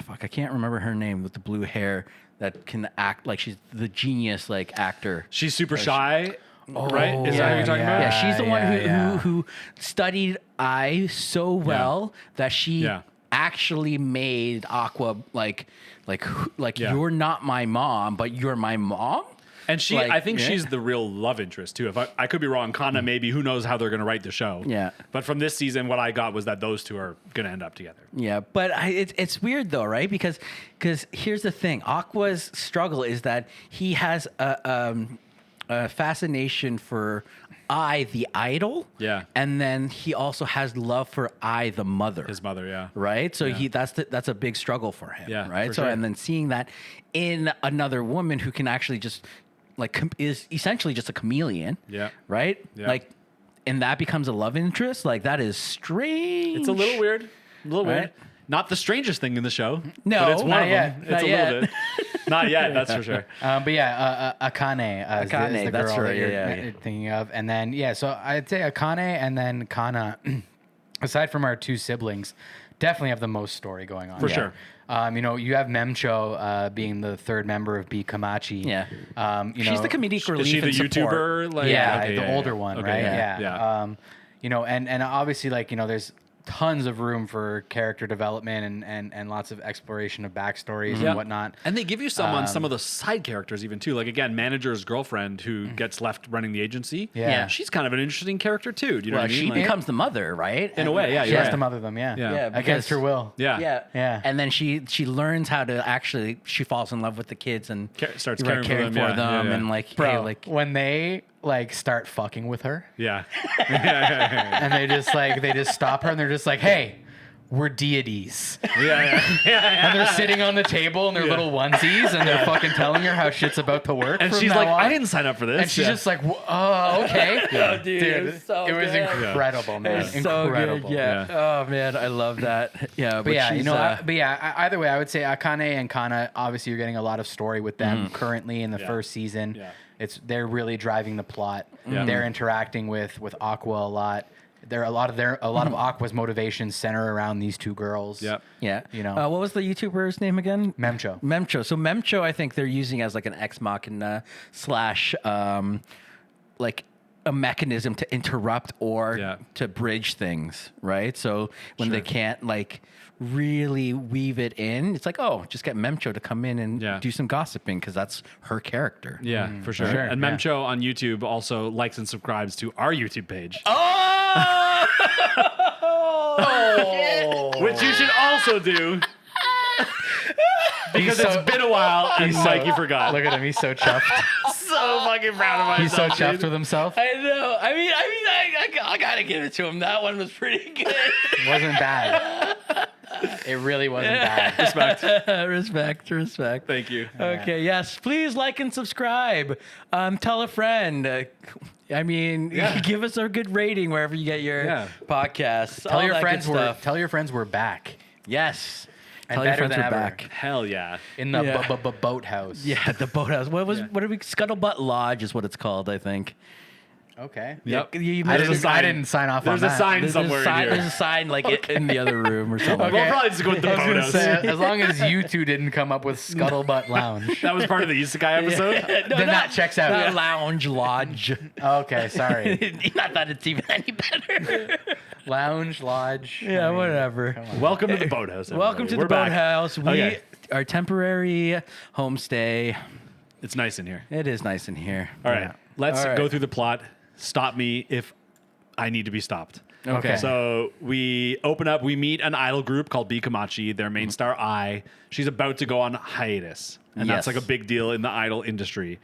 fuck, I can't remember her name with the blue hair that can act like she's the genius, like actor. She's super shy, right? Is that what you're talking Yeah, about? she's the one yeah. who studied eye so well that she Yeah. actually made Aqua like Yeah. you're not my mom, but you're my mom. And she, Like, I think yeah. she's the real love interest too. If I could be wrong, Kana maybe. Who knows how they're going to write the show? Yeah. But from this season, what I got was that those two are going to end up together. Yeah, but it's weird though, right? Because here's the thing: Aqua's struggle is that he has a fascination for I, the idol. Yeah. and then he also has love for I, the mother. His mother, yeah. Right, so Yeah. that's a big struggle for him. Yeah, right. for So sure. and then seeing that in another woman who can actually just like is essentially just a chameleon. Yeah. Right. Yeah. Like, and that becomes a love interest. Like that is strange. It's a little weird. A little weird. Right? Not the strangest thing in the show. No, but it's one not of yet. them. It's Not a yet. little bit. Not yet, that's for sure. But yeah, Akane, is the Akane, that's girl right, that you're yeah. thinking of. And then, yeah, so I'd say Akane and then Kana, aside from our 2 siblings, definitely have the most story going on. For sure. You know, you have Memcho being the 3rd member of B Kamachi. Yeah. You She's know, the comedic relief Is she the and support. YouTuber? Like, yeah, okay, the older one, Okay, right? yeah. You know, and obviously, like, you know, there's tons of room for character development and lots of exploration of backstories and whatnot. And they give you some of the side characters even too. Like again, manager's girlfriend who gets left running the agency. Yeah. She's kind of an interesting character too. Do you know Well, what I mean? she Like, becomes the mother, right? in a way, yeah. She you're has right. to mother them, Yeah. Yeah, against her will. Yeah. Yeah. And then she learns how to actually, she falls in love with the kids and Starts right, caring for them, yeah, yeah. and like, Bro, hey, like, when they like start fucking with her Yeah. and they just stop her and they're just like, hey, we're deities. Yeah. And they're sitting on the table in their little onesies and they're fucking telling her how shit's about to work. And from she's now like, on. I didn't sign up for this. And she's just like, oh, okay. oh, dude, it was so it was good. incredible, man. It's so Incredible. good. Yeah. Oh man, I love that. Yeah, But yeah, she's, either way, I would say Akane and Kana, obviously you're getting a lot of story with them currently in the first season. Yeah. They're really driving the plot. Yeah. They're interacting with Aqua a lot. A lot of Aqua's motivations center around these two girls. Yep. yeah. You know. What was the YouTuber's name again? Memcho. Memcho. So Memcho, I think they're using as like an ex machina slash like a mechanism to interrupt or to bridge things, right? So when they can't like really weave it in, it's like, oh, just get Memcho to come in and do some gossiping because that's her character. Yeah, for sure. sure, And yeah. Memcho on YouTube also likes and subscribes to our YouTube page. Oh! Which you should also do. Because He's so- it's been a while and Mikey forgot. Look at him. He's so chuffed. So fucking proud of myself. He's so dude. chuffed with himself. I know. I gotta give it to him. That one was pretty good. It wasn't bad. It really wasn't bad. Respect. Thank you. Okay, yes. Please like and subscribe. Tell a friend. Give us a good rating wherever you get your podcasts. Tell all your that friends good stuff. tell your friends we're back. Yes. And Tell your better friends than we're ever. back. Hell yeah. In the Yeah. boathouse. Yeah, the boathouse. What did we? Scuttlebutt Lodge is what it's called, I think. Okay. Yep. You I mentioned- didn't sign off on There's a that. sign There's somewhere a sign, in There's here. a sign like in the other room or something. Okay. We'll probably just go with the I was gonna photos. say, as long as you two didn't come up with Scuttlebutt Lounge. That was part of the Isekai episode. Then that checks out. Not lounge lodge. Okay, sorry. Not that it's even any better. Lounge, lodge. Yeah, whatever. Welcome to the boathouse. Welcome to everybody. the We're back. boathouse. We Okay. our temporary homestay. It's nice in here. It is nice in here. All right. Let's All right. go through the plot. Stop me if I need to be stopped. Okay. So we open up, we meet an idol group called Bikamachi, their main star Ai. She's about to go on hiatus. And that's Yes. like a big deal in the idol industry.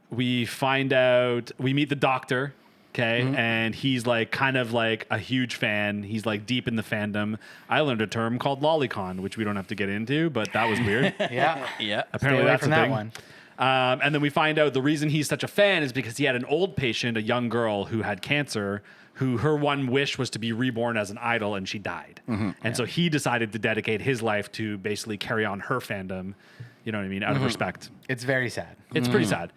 We find out, we meet the doctor, okay? And he's like kind of like a huge fan. He's like deep in the fandom. I learned a term called lolicon, which we don't have to get into, but that was weird. Yeah. Yeah. Apparently away that's from a that thing. one. And then we find out the reason he's such a fan is because he had an old patient, a young girl who had cancer, who her one wish was to be reborn as an idol, and she died. And so he decided to dedicate his life to basically carry on her fandom, you know what I mean, out of respect. It's very sad. It's pretty sad.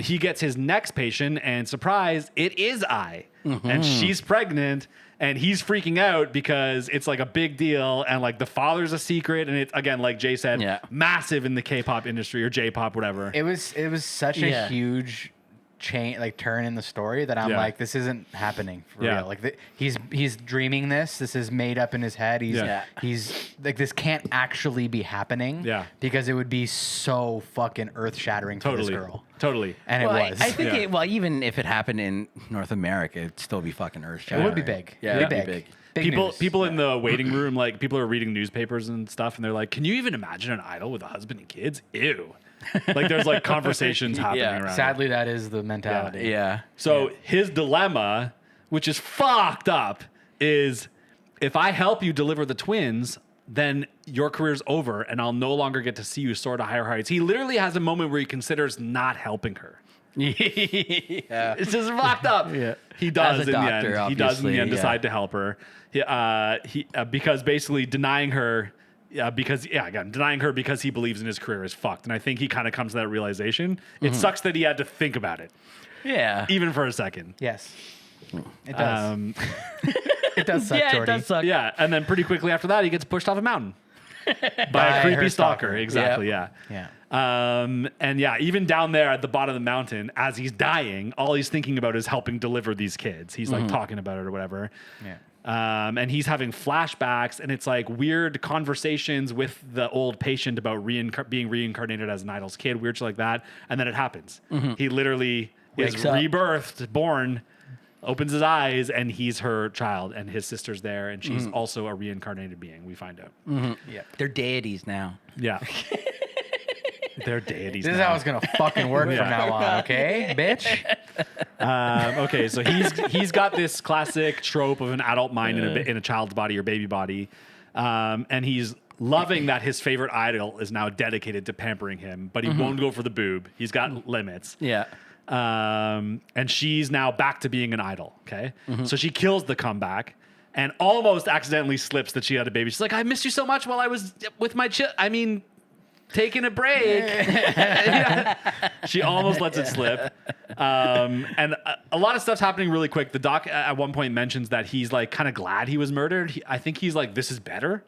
He gets his next patient, and surprise, it is I. And she's pregnant, and he's freaking out because it's like a big deal, and like the father's a secret, and it's, again, like Jay said, massive in the K-pop industry or J-pop, whatever. It was such a huge turn in the story that I'm like, this isn't happening for real. Like he's dreaming this. This is made up in his head. He's like, this can't actually be happening. Yeah. Because it would be so fucking earth shattering for this girl. Totally. And Well, it was. I think even if it happened in North America, it'd still be fucking earth it shattering. would be big. Yeah, It'd it'd be be big. big. Big news. People in the waiting room, like people are reading newspapers and stuff, and they're like, "Can you even imagine an idol with a husband and kids? Ew!" Like there's like conversations happening around. it. Sadly, that is the mentality. Yeah. So his dilemma, which is fucked up, is if I help you deliver the twins, then your career's over, and I'll no longer get to see you soar to higher heights. He literally has a moment where he considers not helping her. Yeah. It's just fucked up. Yeah. He does As a in doctor, the end. He does in the obviously, end yeah. decide to help her. Because basically denying her, denying her because he believes in his career is fucked. And I think he kind of comes to that realization. It sucks that he had to think about it, Yeah. even for a second. Yes. It does. It does suck, Yeah, Jordy. it does suck. Yeah, and then pretty quickly after that, he gets pushed off a mountain by a creepy stalker. Exactly. Yeah. And yeah, even down there at the bottom of the mountain, as he's dying, all he's thinking about is helping deliver these kids. He's like talking about it or whatever. Yeah. And he's having flashbacks, and it's like weird conversations with the old patient about being reincarnated as an idol's kid, weird shit like that. And then it happens. He literally is Wakes up. rebirthed, born, opens his eyes, and he's her child, and his sister's there, and she's also a reincarnated being, we find out. Yeah. They're deities now. Yeah. They're deities. This is now. how it's gonna fucking work from now on, okay, bitch? Okay, so he's got this classic trope of an adult mind in a child's body or baby body, and he's loving that his favorite idol is now dedicated to pampering him, but he won't go for the boob. He's got limits. Yeah. And she's now back to being an idol. Okay, so she kills the comeback and almost accidentally slips that she had a baby. She's like, "I missed you so much while I was with my taking a break." She almost lets it slip. And a lot of stuff's happening really quick. The doc at one point mentions that he's like kind of glad he was murdered. I think he's like, this is better.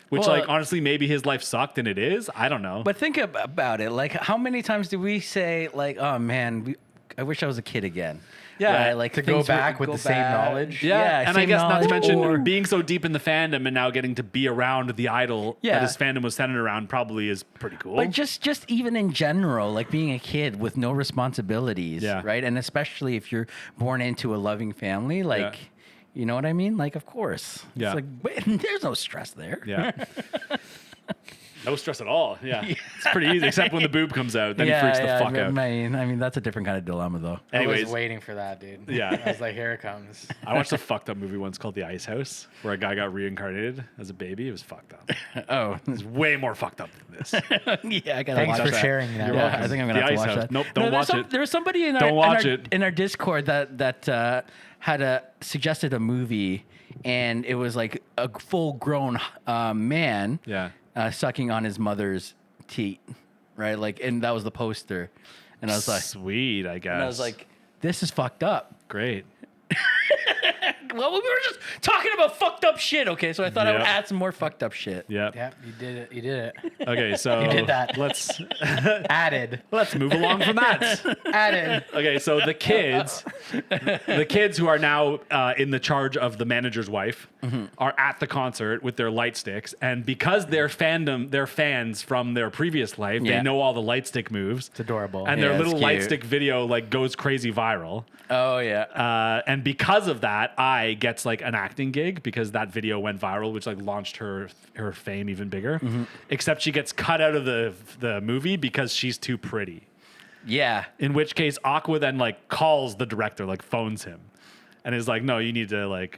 Which, Well, like, honestly, maybe his life sucked and it is. I don't know. But think about it. Like, how many times do we say, like, "Oh man, I wish I was a kid again"? Yeah, Like to go things back with go the same bad. knowledge. yeah, and I same guess not to knowledge, mention or- being so deep in the fandom and now getting to be around the idol Yeah. that his fandom was centered around probably is pretty cool. But just even in general, like being a kid with no responsibilities, Yeah. right? And especially if you're born into a loving family, like, Yeah. you know what I mean? Like, of course. Yeah. It's like, wait, there's no stress there. Yeah. No stress at all. Yeah. It's pretty easy, except when the boob comes out. Then he freaks the fuck out. I mean, that's a different kind of dilemma, though. I Anyways, was waiting for that, dude. Yeah. I was like, here it comes. I watched a fucked up movie once called The Ice House, where a guy got reincarnated as a baby. It was fucked up. Oh, It's way more fucked up than this. yeah, I gotta Thanks watch for that. sharing that. You're Yeah, welcome. I think I'm The gonna have to Ice watch House. that. Nope, don't watch it. There was somebody in Don't watch our, it. in our Discord that had suggested a movie, and it was like a full-grown man, Yeah. sucking on his mother's teat, right? Like, and that was the poster, and I was like, Sweet, I guess. this is fucked up. Great. Well, we were just talking about fucked up shit, okay? So I thought I would Yep. add some more fucked up shit. Yep. Yep, you did it. You did it. Okay, so You did that. let's Added. move along from that. Added. Okay, so the kids who are now in the charge of the manager's wife are at the concert with their light sticks, and because they're fans from their previous life, Yeah. they know all the light stick moves. It's adorable. And Yeah, their it's little light cute. stick video like goes crazy viral. Oh yeah. And because of that, I gets like an acting gig because that video went viral, which like launched her fame even bigger. Except she gets cut out of the movie because she's too pretty. Yeah. In which case, Aqua then like calls the director, like phones him, and is like, "No, you need to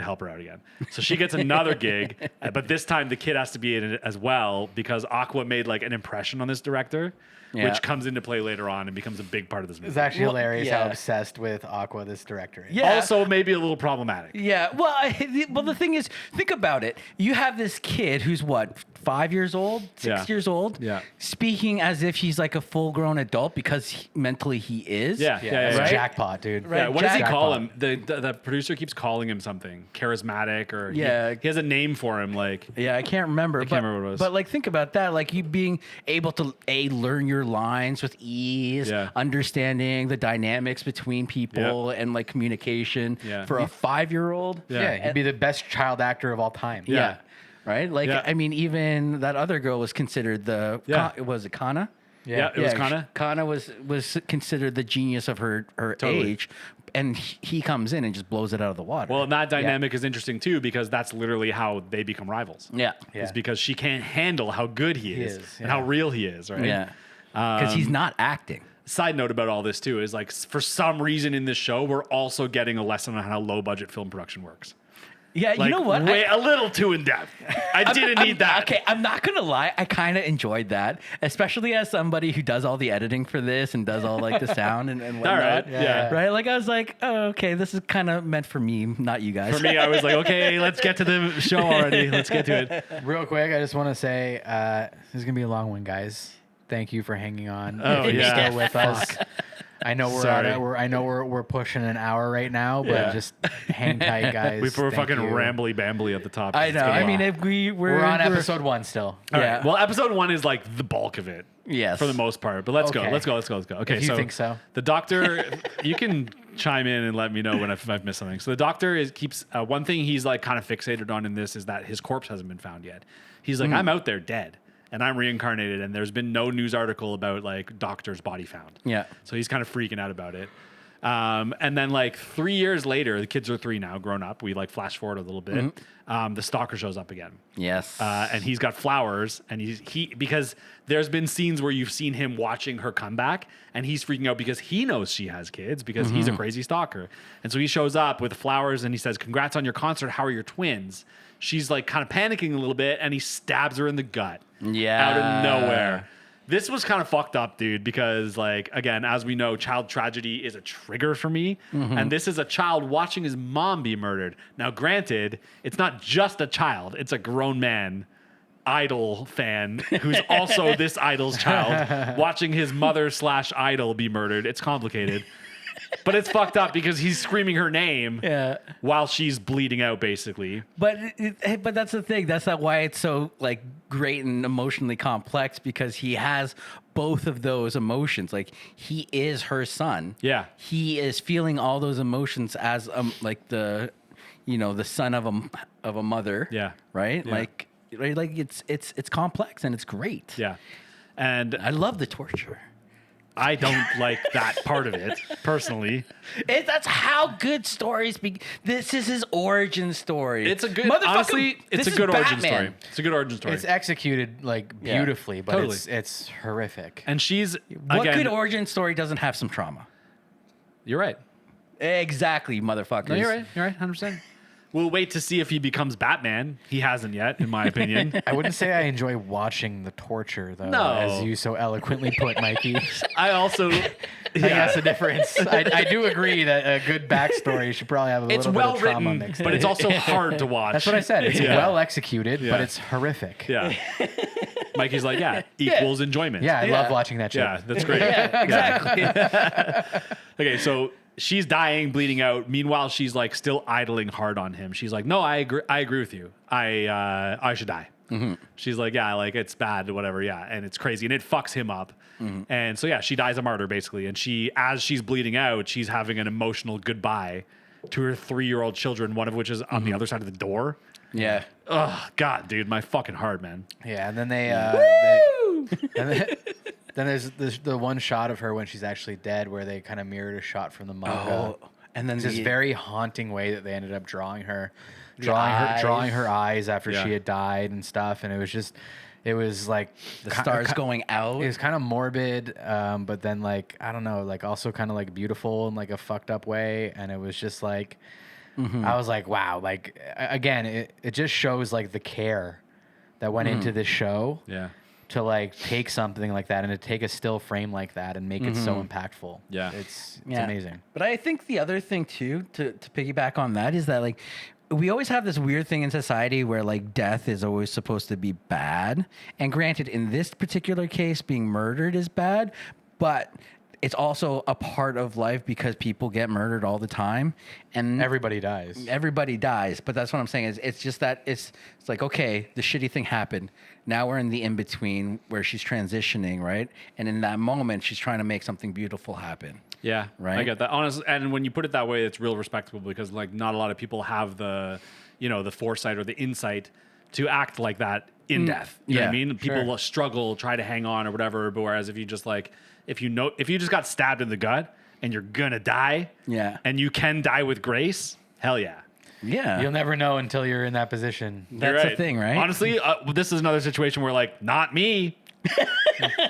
help her out again." So she gets another gig, but this time the kid has to be in it as well because Aqua made like an impression on this director, Yeah. which comes into play later on and becomes a big part of this movie. It's actually Well, hilarious yeah. how obsessed with Aqua this director is. Yeah. Also, maybe a little problematic. Yeah. Well, the thing is, think about it. You have this kid who's what, 5 years old, 6 Yeah. years old, Yeah. speaking as if he's like a full-grown adult because mentally he is. Yeah. Yeah, it's Right? a jackpot, dude. Right. Yeah, what does he Jackpot. call him? The producer keeps calling him something charismatic, or Yeah. he has a name for him. Like, Yeah, I can't remember. can't remember what it was. But like, think about that. Like you being able to learn your lines with ease, Yeah. understanding the dynamics between people and like communication Yeah. for a 5-year-old. Yeah, he'd be the best child actor of all time. Yeah. Right. Like, Yeah. I mean, even that other girl was considered Yeah. was it Kana? yeah, it was kind of. Kana was considered the genius of her Totally. age, and he comes in and just blows it out of the water. Well, and that dynamic is interesting too because that's literally how they become rivals. yeah. Yeah. Is because she can't handle how good he is, and yeah. how real he is, right? Yeah. Because he's not acting. Side note about all this too is like for some reason in this show we're also getting a lesson on how low budget film production works. Yeah, Like, you know what? a little too in depth. I didn't need that. Okay, I'm not gonna lie. I kind of enjoyed that, especially as somebody who does all the editing for this and does all like the sound and All whatnot. right. Yeah. Right? Like I was like, oh, okay, this is kind of meant for me, not you guys. For me, I was like, okay, let's get to the show already. Let's get to it. Real quick, I just want to say this is gonna be a long one, guys. Thank you for hanging on. Oh, If you're yeah. still with us. I know we're Sorry. I know we're pushing an hour right now, but Yeah. just hang tight, guys. We're Thank fucking you. rambly bambly at the top. I It's know. gonna I be mean, long. if We're on episode 1 still. All Yeah. right. Well, episode 1 is like the bulk of it. Yes. For the most part. But let's go. Okay. Let's go. Okay. If you think so. The doctor, you can chime in and let me know when I've missed something. So the doctor keeps one thing he's like kind of fixated on in this is that his corpse hasn't been found yet. He's like, I'm out there dead and I'm reincarnated and there's been no news article about like doctor's body found. Yeah. So he's kind of freaking out about it. And then like 3 years later, the kids are 3 now, grown up. We like flash forward a little bit. The stalker shows up again. Yes. And he's got flowers, and he because there's been scenes where you've seen him watching her come back, and he's freaking out because he knows she has kids because he's a crazy stalker. And so he shows up with flowers and he says, "Congrats on your concert. How are your twins?" She's like kind of panicking a little bit, and he stabs her in the gut. Yeah. Out of nowhere. This was kind of fucked up, dude, because like, again, as we know, child tragedy is a trigger for me. And this is a child watching his mom be murdered. Now, granted, it's not just a child. It's a grown man, idol fan, who's also this idol's child, watching his mother/idol be murdered. It's complicated. But it's fucked up because he's screaming her name while she's bleeding out, basically. But that's the thing. That's not why it's so like great and emotionally complex, because he has both of those emotions. Like, he is her son. Yeah. He is feeling all those emotions as like the son of a mother. Yeah. Right. Yeah. Like it's complex and it's great. Yeah. And I love the torture. I don't like that part of it, personally. That's how good stories be. This is his origin story. It's a good, Motherfucker, honestly, it's this a is good origin Batman. story. It's a good origin story. It's executed like Yeah. beautifully, but Totally. it's horrific. And she's, What again, good origin story doesn't have some trauma? you're right. Exactly, motherfuckers. No, you're right. You're right, 100%. We'll wait to see if he becomes Batman. He hasn't yet, in my opinion. I wouldn't say I enjoy watching the torture, though, No. as you so eloquently put, Mikey. I also, I think that's the difference. I do agree that a good backstory should probably have a it's little well bit of trauma written, mixed but in. it's also hard to watch. That's what I said. It's Yeah. well executed, Yeah. but it's horrific. Yeah. Mikey's like, yeah, equals enjoyment. Yeah, I love watching that shit. Yeah, that's great. Exactly. Okay, so she's dying, bleeding out. Meanwhile, she's like still idling hard on him. She's like, "No, I agree with you. I should die." She's like, "Yeah, like it's bad, whatever. Yeah, and it's crazy, and it fucks him up." And so yeah, she dies a martyr basically. And as she's bleeding out, she's having an emotional goodbye to her 3-year-old children, one of which is on the other side of the door. Yeah. Oh God, dude, my fucking heart, man. Yeah, and then then there's the one shot of her when she's actually dead, where they kind of mirrored a shot from the manga. And then It's this the- very haunting way that they ended up drawing eyes. her eyes after Yeah. she had died and stuff, and it was like the stars going out. It was kind of morbid, but then like I don't know, like also kind of like beautiful in like a fucked up way, and it was just like I was like, wow, like again, it just shows like the care that went into this show Yeah. to like take something like that and to take a still frame like that and make it so impactful. Yeah. It's Yeah. amazing. But I think the other thing too, to piggyback on that, is that like we always have this weird thing in society where like death is always supposed to be bad. And granted, in this particular case, being murdered is bad, but it's also a part of life because people get murdered all the time, and Everybody dies. everybody dies. But that's what I'm saying is it's just that it's like, okay, the shitty thing happened. Now we're in the in between where she's transitioning, right? And in that moment, she's trying to make something beautiful happen. Yeah, Right? I get that. Honestly, and when you put it that way, it's real respectable because like not a lot of people have the, the foresight or the insight to act like that in death. You know what I Yeah, mean? People sure. struggle, try to hang on or whatever. But whereas if you just like, if you just got stabbed in the gut and you're gonna die, Yeah. and you can die with grace, hell yeah. Yeah. You'll never know until you're in that position. That's You're the thing, right? Honestly, this is another situation where like, not me.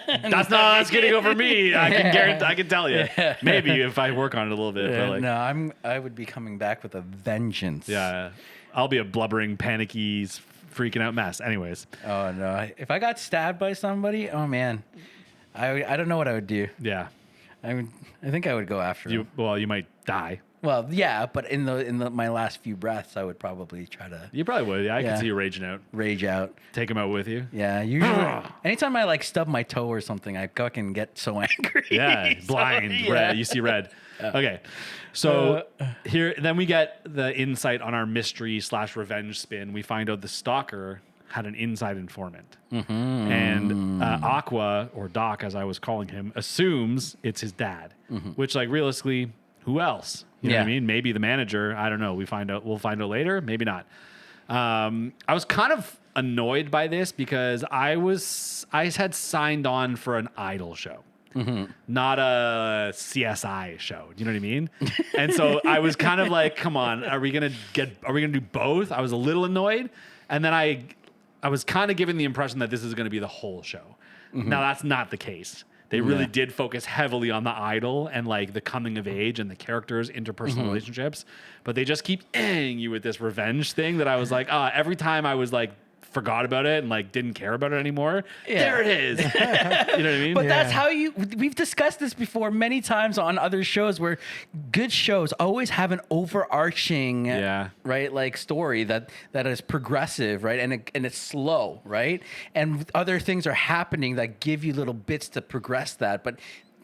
That's gonna go for me. I can guarantee. I can tell you. Maybe if I work on it a little bit. But like, no, I would be coming back with a vengeance. yeah, I'll be a blubbering, panicky, freaking out mess. Anyways, Oh no! If I got stabbed by somebody, oh man, I don't know what I would do. yeah, I think I would go after him. you might die. Well, yeah, but in my last few breaths, I would probably try to You probably would. Yeah, I Yeah. can see you raging out. rage out. Take him out with you. Yeah, usually anytime I like stub my toe or something, I fucking get so angry. Yeah, So, blind, yeah. red. You see red. Okay, so here, then we get the insight on our mystery / revenge spin. We find out the stalker had an inside informant, and Aqua, or Doc, as I was calling him, assumes it's his dad. Which, like, realistically, who else? You know what I Yeah. mean? Maybe the manager. I don't know. We'll find out later. Maybe not. I was kind of annoyed by this because I had signed on for an idol show, not a CSI show. Do you know what I mean? And so I was kind of like, come on, are we gonna do both? I was a little annoyed, and then I was kind of given the impression that this is going to be the whole show. Now that's not the case. They really did focus heavily on the idol and like the coming of age and the characters' interpersonal relationships, but they just keep you with this revenge thing that I was like, every time I was like forgot about it and like didn't care about it anymore. Yeah. There it is. You know what I mean? But that's how we've discussed this before many times on other shows where good shows always have an overarching, right, like story that is progressive, right? And it's slow, right? And other things are happening that give you little bits to progress that, but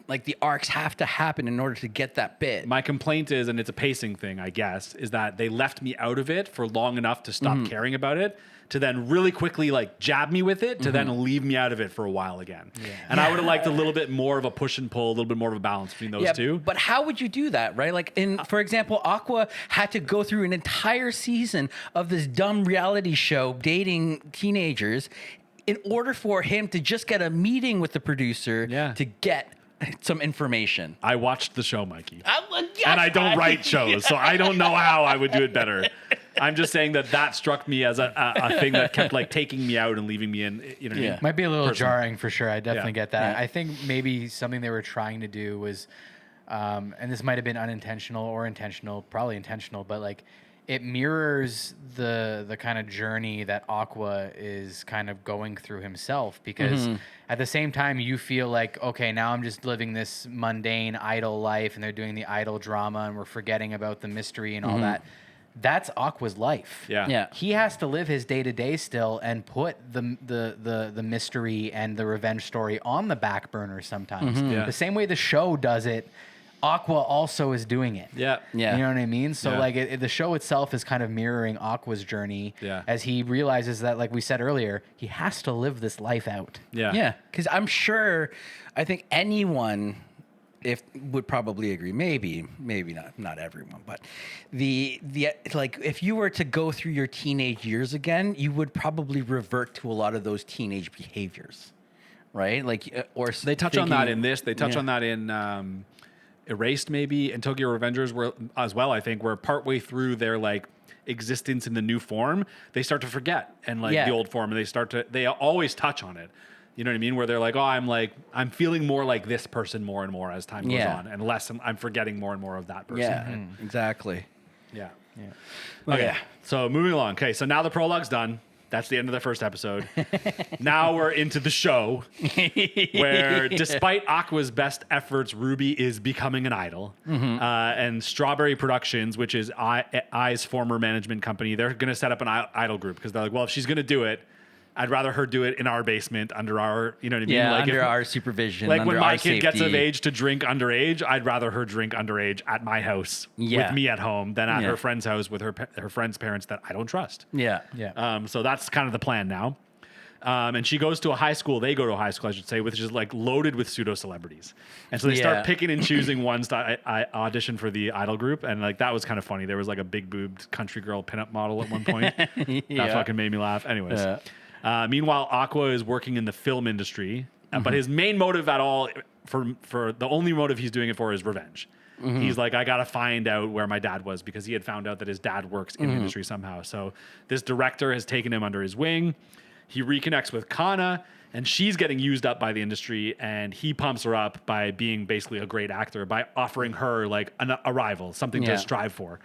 like the arcs have to happen in order to get that bit. My complaint is, and it's a pacing thing, I guess, is that they left me out of it for long enough to stop caring about it, to then really quickly like jab me with it, to then leave me out of it for a while again. Yeah. And I would have liked a little bit more of a push and pull, a little bit more of a balance between those two. But how would you do that, right? Like for example, Aqua had to go through an entire season of this dumb reality show dating teenagers in order for him to just get a meeting with the producer to get some information. I watched the show, Mikey. And I don't write shows, so I don't know how I would do it better. I'm just saying that struck me as a thing that kept like taking me out and leaving me in. You know what I mean? Might be a little jarring for sure. I definitely get that. Yeah. I think maybe something they were trying to do was, and this might have been unintentional or intentional, probably intentional, but like it mirrors the kind of journey that Aqua is kind of going through himself, because at the same time you feel like, okay, now I'm just living this mundane idol life and they're doing the idol drama and we're forgetting about the mystery and all that. That's Aqua's life. Yeah. He has to live his day-to-day still and put the mystery and the revenge story on the back burner sometimes. Yeah. The same way the show does it, Aqua also is doing it. Yeah. Yeah. You know what I mean? So Yeah. like the show itself is kind of mirroring Aqua's journey as he realizes that, like we said earlier, he has to live this life out. Yeah. Yeah, because I think anyone would probably agree. Maybe not everyone, but the like if you were to go through your teenage years again, you would probably revert to a lot of those teenage behaviors, right? Like or They touch on that in this. They touch on that in Erased, maybe, and Tokyo Revengers were as well. I think where partway through their like existence in the new form, they start to forget and like the old form, and they always touch on it. You know what I mean? Where they're like, oh, I'm feeling more like this person more and more as time goes on, and less I'm forgetting more and more of that person. Yeah, exactly. Yeah. Yeah. Okay. Yeah. So moving along. Okay. So now the prologue's done. That's the end of the first episode. Now we're into the show, where despite Aqua's best efforts, Ruby is becoming an idol. And Strawberry Productions, which is I's former management company, they're going to set up an idol group because they're like, well, if she's going to do it, I'd rather her do it in our basement under our, you know what I mean? Yeah, like under our supervision. Like under when my our kid gets of safety. age to drink underage, I'd rather her drink underage at my house with me at home than at her friend's house with her friend's parents that I don't trust. Yeah. Yeah. So that's kind of the plan now. And she goes to a high school. They go to a high school, I should say, which is like loaded with pseudo celebrities. And so they start picking and choosing ones to audition for the idol group. And like that was kind of funny. There was like a big boobed country girl pinup model at one point. That fucking made me laugh. Anyways. Yeah. Meanwhile, Aqua is working in the film industry, but his main motive at all, for the only motive he's doing it for, is revenge. He's like, I gotta find out where my dad was, because he had found out that his dad works in the industry somehow. So this director has taken him under his wing. He reconnects with Kana, and she's getting used up by the industry, and he pumps her up by being basically a great actor by offering her like a rival, something to strive for.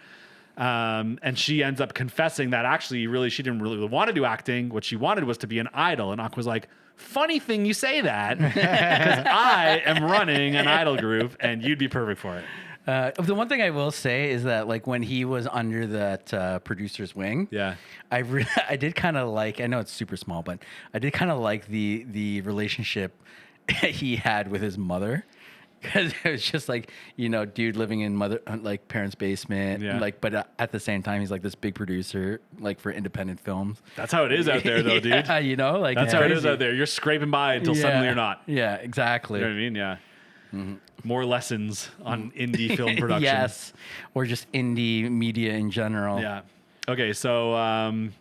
And she ends up confessing that actually she didn't really want to do acting. What she wanted was to be an idol. And Aqua's like, funny thing you say that, because I am running an idol group and you'd be perfect for it. The one thing I will say is that like when he was under that producer's wing, Yeah. I did kind of like. I know it's super small, but I did kind of like the relationship he had with his mother. Because it was just like, dude living in parents' basement, Yeah. but at the same time, he's like this big producer, like for independent films. That's how it is out there, though, dude. Yeah, like That's how it is out there. You're scraping by until suddenly you're not. Yeah, exactly. You know what I mean? Yeah. More lessons on indie film production. Yes, or just indie media in general. Yeah. Okay, so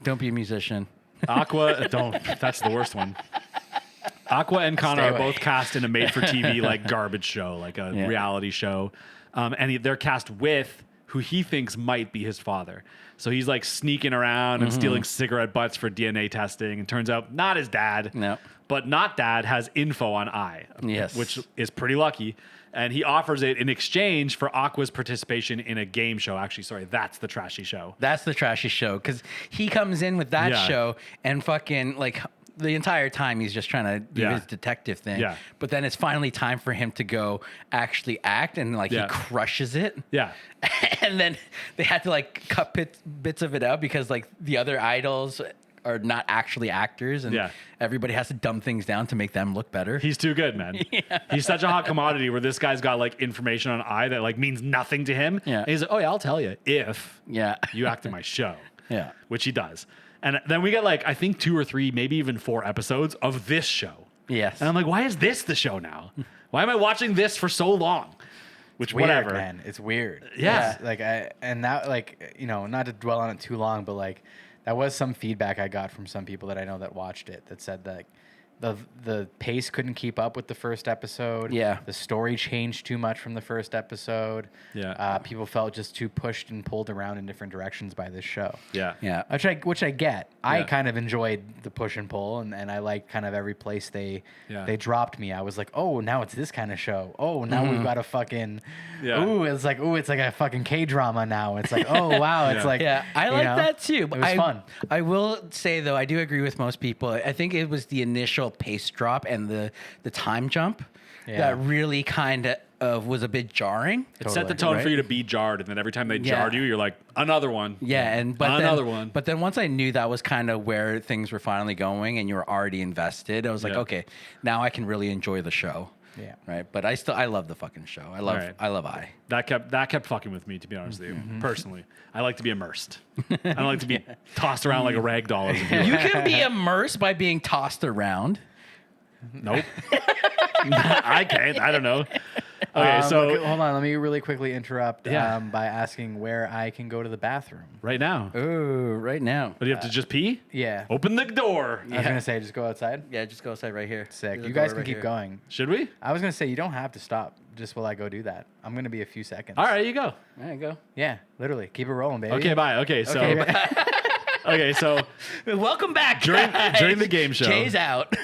Don't be a musician. Aqua, don't. That's the worst one. Aqua and Kana are away. both cast in a made-for-TV like garbage show, like a reality show, and they're cast with who he thinks might be his father. So he's like sneaking around and stealing cigarette butts for DNA testing, and turns out not his dad. No. But not dad has info on I, Yes. which is pretty lucky. And he offers it in exchange for Aqua's participation in a game show. Actually, sorry, that's the trashy show. That's the trashy show because he comes in with that Yeah. show and fucking like the entire time he's just trying to do Yeah. his detective thing. Yeah. But then it's finally time for him to go actually act and like Yeah. he crushes it. Yeah. And then they had to like cut bits of it out because like the other idols are not actually actors and Yeah. everybody has to dumb things down to make them look better. He's too good, man. He's such a hot commodity where this guy's got like information on I that like means nothing to him. Yeah. And he's like, oh yeah, I'll tell you if Yeah. you act in my show. Yeah. Which he does. And then we get like, I think 2 or 3, maybe even 4 episodes of this show. Yes. And I'm like, why is this the show now? Why am I watching this for so long? Which, Weird, whatever. man. It's weird. Yeah. Like that, like, not to dwell on it too long, but like that was some feedback I got from some people that I know that watched it that said that the pace couldn't keep up with the first episode. Yeah. The story changed too much from the first episode. Yeah. People felt just too pushed and pulled around in different directions by this show. Yeah. Yeah. Which I get. I Yeah. kind of enjoyed the push and pull, and I liked kind of every place they dropped me. I was like, oh, now it's this kind of show. Oh, now we've got a fucking Yeah. it's like a fucking K-drama now. It's like, oh wow, it's Yeah. like Yeah, I like that too. It was fun. I will say though, I do agree with most people. I think it was the initial pace drop and the time jump that really kind of was a bit jarring. It set the tone for you to be jarred, and then every time they jarred you, you're like, another one. Yeah, but another then, one. But then once I knew that was kind of where things were finally going, and you were already invested, I was like, Yeah. okay, now I can really enjoy the show. Yeah. Right. But I love the fucking show. I love Right. I. That kept fucking with me, to be honest with you. Personally, I like to be immersed. I don't like to be tossed around like a rag doll. As a viewer. You can be immersed by being tossed around. Nope. I can't. I don't know. Okay, so okay, hold on. Let me really quickly interrupt Yeah. by asking where I can go to the bathroom. right now, Ooh, right now. but you have to just pee. Yeah. Open the door. I was gonna say just go outside. Yeah, just go outside right here. Sick. There's a You guys door can right keep here. going. Should we? I was gonna say you don't have to stop just while I go do that. I'm gonna be a few seconds. All right, you go. There you go. Yeah, literally. Keep it rolling, baby. Okay, bye. Okay, so Okay, okay, so Welcome back. During- guys. during the game show. Jay's out.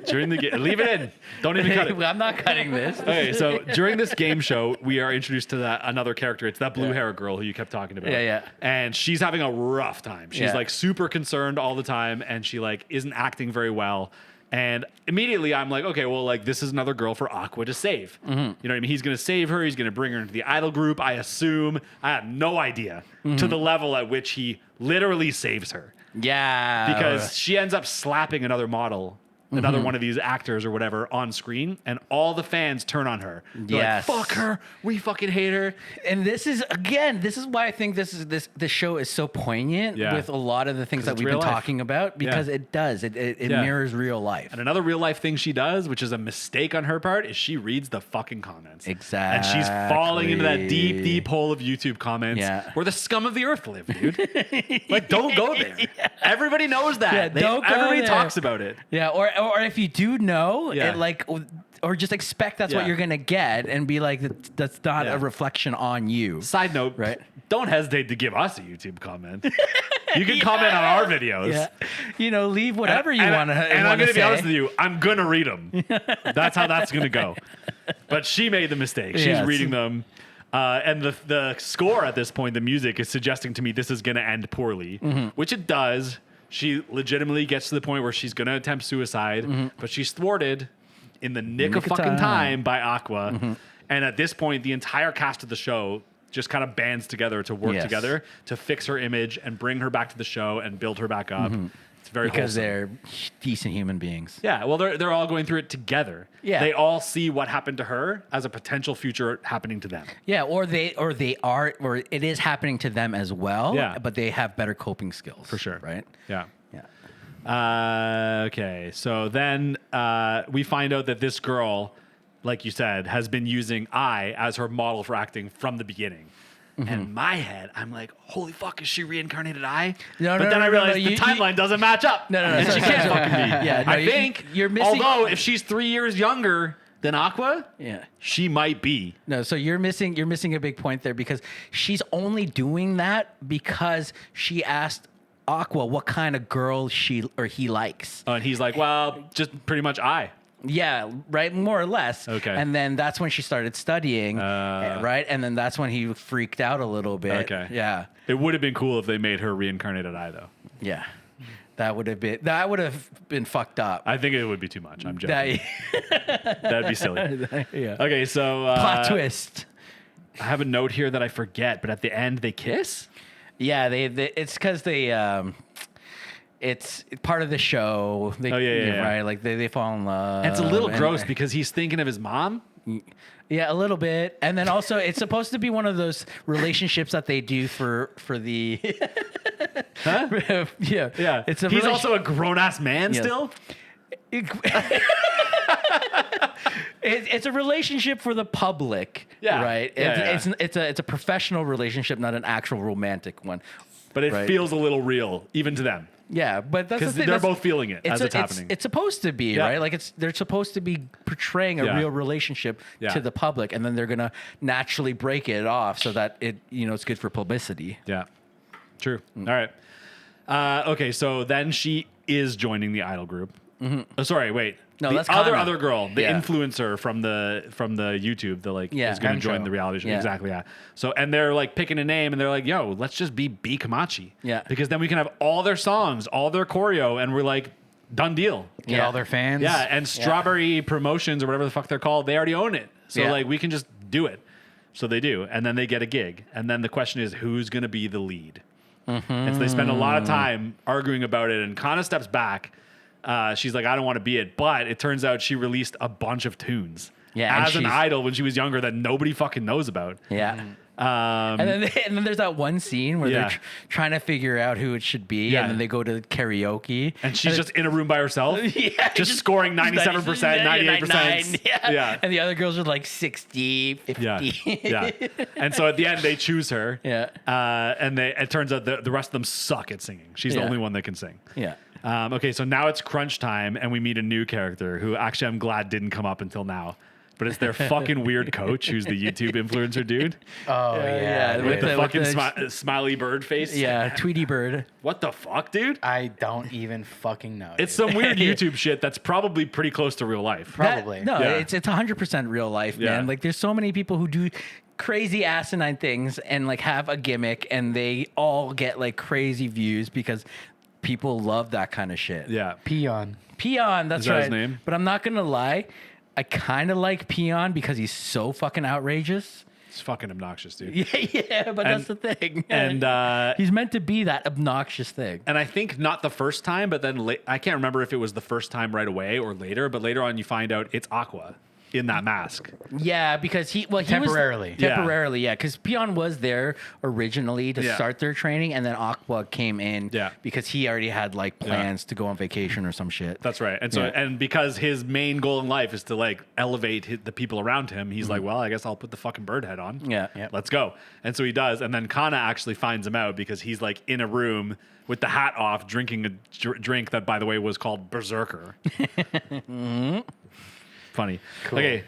during the game, leave it in. Don't even cut it. I'm not cutting this. Okay, so during this game show, we are introduced to another character. It's that blue hair girl who you kept talking about. Yeah, yeah. And she's having a rough time. She's Yeah. like super concerned all the time, and she like isn't acting very well. And immediately I'm like, okay, well, like this is another girl for Aqua to save. You know what I mean? He's gonna save her. He's gonna bring her into the idol group. I assume. I have no idea to the level at which he literally saves her. Yeah. Because she ends up slapping another model, another one of these actors or whatever on screen, and all the fans turn on her. They're Yes. like, fuck her. We fucking hate her. And this is why I think this show is so poignant Yeah. with a lot of the things that it's we've been real life. talking about because Yeah. it does. It Yeah. mirrors real life. And another real life thing she does, which is a mistake on her part, is she reads the fucking comments. Exactly. And she's falling into that deep, deep hole of YouTube comments Yeah. where the scum of the earth live, dude. Like, don't go there. Everybody knows that. Yeah, don't go everybody there. talks about it. Yeah, or if you do know, Yeah. it like, or just expect that's what Yeah. you're gonna get, and be like, that's not Yeah. a reflection on you. Side note, Right. don't hesitate to give us a YouTube comment. You can comment on our videos. Yeah, leave whatever you And- want to. And I'm going to be honest with you, I'm going to read them. That's how that's going to go. But she made the mistake. She's Yes. reading them. And the score at this point, the music is suggesting to me this is going to end poorly, which it does. She legitimately gets to the point where she's going to attempt suicide, but she's thwarted in the nick of of fucking time. time by Aqua. And at this point, the entire cast of the show just kind of bands together to work together to fix her image and bring her back to the show and build her back up. It's very because wholesome. they're decent human beings. Yeah, well, they're all going through it together. Yeah. They all see what happened to her as a potential future happening to them. Yeah, or it is happening to them as well. Yeah. But they have better coping skills. For sure. Right? Yeah. Yeah. Okay, so then we find out that this girl, like you said, has been using I as her model for acting from the beginning. And in my head, I'm like, holy fuck, is she reincarnated I? No, but no, then no, I no, realized no, the you- timeline doesn't match up. No, And she can't fucking be. Yeah, no, I think you're missing. Although if she's 3 years younger than Aqua, Yeah. she might be. No, so you're missing a big point there because she's only doing that because she asked Aqua what kind of girl he likes. And he's like, well, just pretty much I. Yeah, right, more or less. Okay. And then that's when she started studying, right? And then that's when he freaked out a little bit. Okay. Yeah. It would have been cool if they made her reincarnated I, though. Yeah. That would have been fucked up. I think it would be too much. I'm joking. That'd be silly. Yeah. Okay, so Plot twist. I have a note here that I forget, but at the end they kiss. Yeah, they it's because it's part of the show. They, yeah. Right, like they fall in love. And it's a little and- gross because he's thinking of his mom. Yeah, a little bit, and then also it's supposed to be one of those relationships that they do for the. Huh? Yeah, Yeah, It's a he's also a grown ass man Yes. still. It's a relationship for the public. Yeah. Right. Yeah, It's a professional relationship, not an actual romantic one. But it Right. feels a little real, even to them, Yeah, but that's the because thing. they're that's- both feeling it as it's happening. It's supposed to be, Yeah. right? Like they're supposed to be portraying a Yeah. real relationship Yeah. to the public, and then they're gonna naturally break it off so that it's good for publicity. Yeah, true. All right. Okay, so then she is joining the idol group. Oh, sorry, wait. No, the that's other Kana. girl, the Yeah. influencer from the YouTube, the Yeah. is going to Game join show. the reality show. Yeah. Exactly, yeah. So and they're like picking a name, and they're like, "Yo, let's just be Kamachi." Yeah. Because then we can have all their songs, all their choreo, and we're like, done deal. Get Yeah. all their fans. Yeah, and Strawberry Promotions or whatever the fuck they're called, they already own it. So Yeah. like we can just do it. So they do, and then they get a gig, and then the question is, who's going to be the lead? And so they spend a lot of time arguing about it, and Kana steps back. She's like, I don't want to be it, but it turns out she released a bunch of tunes Yeah, and as an she's- idol when she was younger that nobody fucking knows about. Yeah. And then there's that one scene where Yeah. they're trying to figure out who it should be, Yeah. and then they go to karaoke, And she's just in a room by herself, yeah, just scoring 97%, 98%. Yeah. And the other girls are like 60, 50. Yeah. And so at the end, they choose her. Yeah. And it turns out the rest of them suck at singing. She's the Yeah. only one that can sing. Yeah. Okay, so now it's crunch time, and we meet a new character who actually I'm glad didn't come up until now. But it's their fucking weird coach, who's the YouTube influencer dude Oh yeah. yeah. with the fucking the- smiley bird face. Yeah, Tweety Bird. What the fuck, dude? I don't even fucking know. It's dude. some weird YouTube shit that's probably pretty close to real life. Probably. No, Yeah. it's 100% real life, Yeah. man. Like there's so many people who do crazy asinine things and like have a gimmick, and they all get like crazy views because people love that kind of shit. Yeah. Peon. Peon, that's Is that right. his name? But I'm not gonna lie, I kind of like Peon because he's so fucking outrageous. It's fucking obnoxious, dude. Yeah, but that's the thing. And he's meant to be that obnoxious thing. And I think not the first time, but then I can't remember if it was the first time right away or later, but later on you find out it's Aqua in that mask. Yeah, because he Temporarily. was temporarily, yeah, because Peon was there originally to Yeah. start their training, and then Aqua came in, Yeah. because he already had like plans to go on vacation or some shit. That's right. And so, Yeah. and because his main goal in life is to like elevate the people around him, he's like, well, I guess I'll put the fucking bird head on. Yeah. Let's go. And so he does. And then Kana actually finds him out because he's like in a room with the hat off, drinking a drink that, by the way, was called Berserker. Funny. Cool. Okay.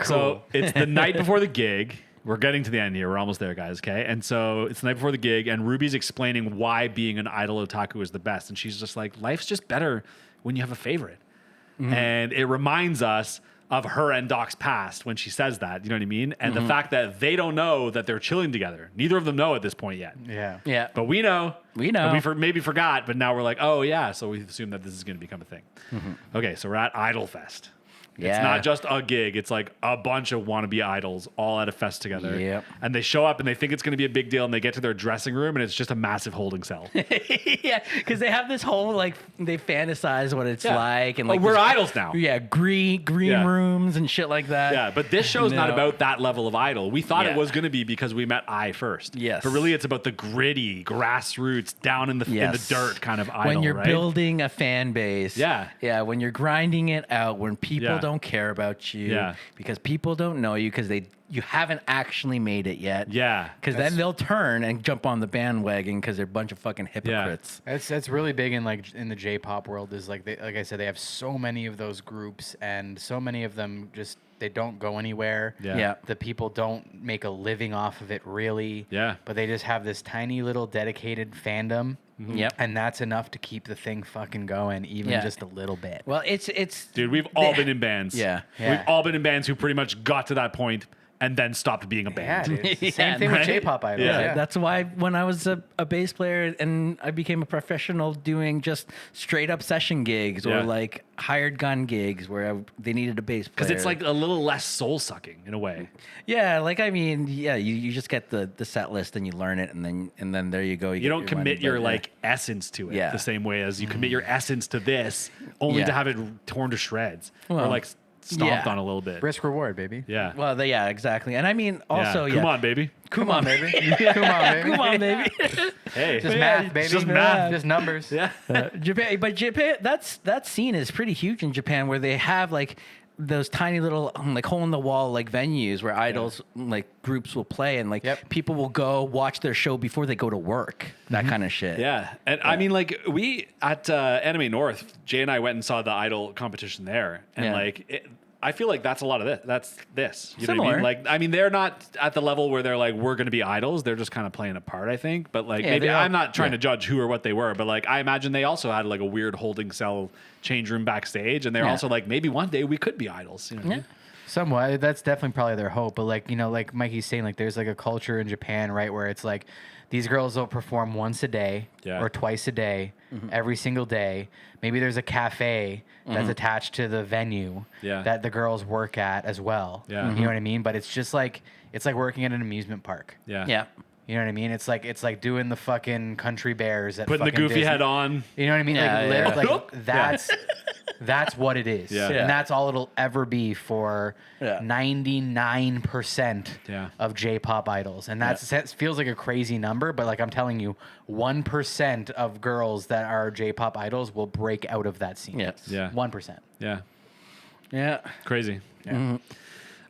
So it's the night before the gig. We're getting to the end here. We're almost there, guys. Okay. And so it's the night before the gig, and Ruby's explaining why being an idol otaku is the best. And she's just like, life's just better when you have a favorite. And it reminds us of her and Doc's past when she says that. You know what I mean? And the fact that they don't know that they're chilling together. Neither of them know at this point yet. Yeah. Yeah. But we know. We know. And we maybe forgot, but now we're like, oh, yeah. So we assume that this is going to become a thing. Okay. So we're at Idol Fest. It's not just a gig. It's like a bunch of wannabe idols all at a fest together. Yep. And they show up and they think it's going to be a big deal, and they get to their dressing room and it's just a massive holding cell. Yeah, because they have this whole like they fantasize what it's Yeah. like, and Oh, like we're this- idols now. Yeah, green Yeah. rooms and shit like that. Yeah, but this show's not No. about that level of idol. We thought Yeah. it was going to be because we met I first. Yes. But really it's about the gritty, grassroots, down in the Yes. dirt kind of idol, When you're right? building a fan base. Yeah. Yeah, when you're grinding it out, when people Yeah. don't care about you. Yeah. Because people don't know you because you haven't actually made it yet. Yeah. Because then they'll turn and jump on the bandwagon because they're a bunch of fucking hypocrites. That's really big in in the J-pop world. Is like like I said, they have so many of those groups, and so many of them just they don't go anywhere. Yeah. Yeah. The people don't make a living off of it really. Yeah. But they just have this tiny little dedicated fandom. Yep. And that's enough to keep the thing fucking going, even Yeah. just a little bit. Well, it's Dude, we've all been in bands. Yeah. Yeah. We've all been in bands who pretty much got to that point and then stopped being a Yeah, band. dude. It's the Yeah, same thing right? with J-pop idols. Yeah. Yeah. That's why when I was a bass player and I became a professional doing just straight up session gigs Yeah. or like hired gun gigs where they needed a bass player. Because it's like a little less soul sucking in a way. yeah, like I mean, yeah, you just get the set list and you learn it and then there you go. You get don't your commit money, your but, like essence to it Yeah. the same way as you commit your essence to this, only Yeah. to have it torn to shreds or Well, like stomped yeah. on a little bit. Risk reward, baby. Yeah. Well, yeah, exactly. And I mean, also, yeah. Come on, baby. Come on, baby. Come on, baby. Come on, baby. Hey. Just Yeah, math, baby. just math. Just numbers. Yeah. Japan, but Japan, that scene is pretty huge in Japan, where they have like those tiny little like hole in the wall like venues where idols like groups will play, and like Yep. people will go watch their show before they go to work. That kind of shit. Yeah. And I mean, like, we at Anime North, Jay and I went and saw the idol competition there. And, Yeah. like, I feel like that's a lot of this. That's this. You know what I Similar. mean? Like, I mean, they're not at the level where they're like, we're going to be idols. They're just kind of playing a part, I think. But, like, Yeah, maybe they are. I'm not trying Yeah. to judge who or what they were, but, like, I imagine they also had, like, a weird holding cell change room backstage. And they're Yeah. also like, maybe one day we could be idols. You know what I mean? Somewhat. That's definitely probably their hope. But like, like Mikey's saying, like there's like a culture in Japan, right, where it's like these girls will perform once a day Yeah. or twice a day, every single day. Maybe there's a cafe that's attached to the venue Yeah. that the girls work at as well. Yeah. You know what I mean? But it's just like it's like working at an amusement park. Yeah. Yeah. You know what I mean? It's like doing the fucking country bears at Putting the fucking goofy Disney. head on. You know what I mean? Yeah, yeah. Like that's what it is. Yeah. Yeah. And that's all it'll ever be for Yeah. 99% Yeah. of J-pop idols. And that feels like a crazy number, but like I'm telling you, 1% of girls that are J-pop idols will break out of that scene. Yes. Yeah. 1%. Yeah. Yeah. Crazy. Yeah.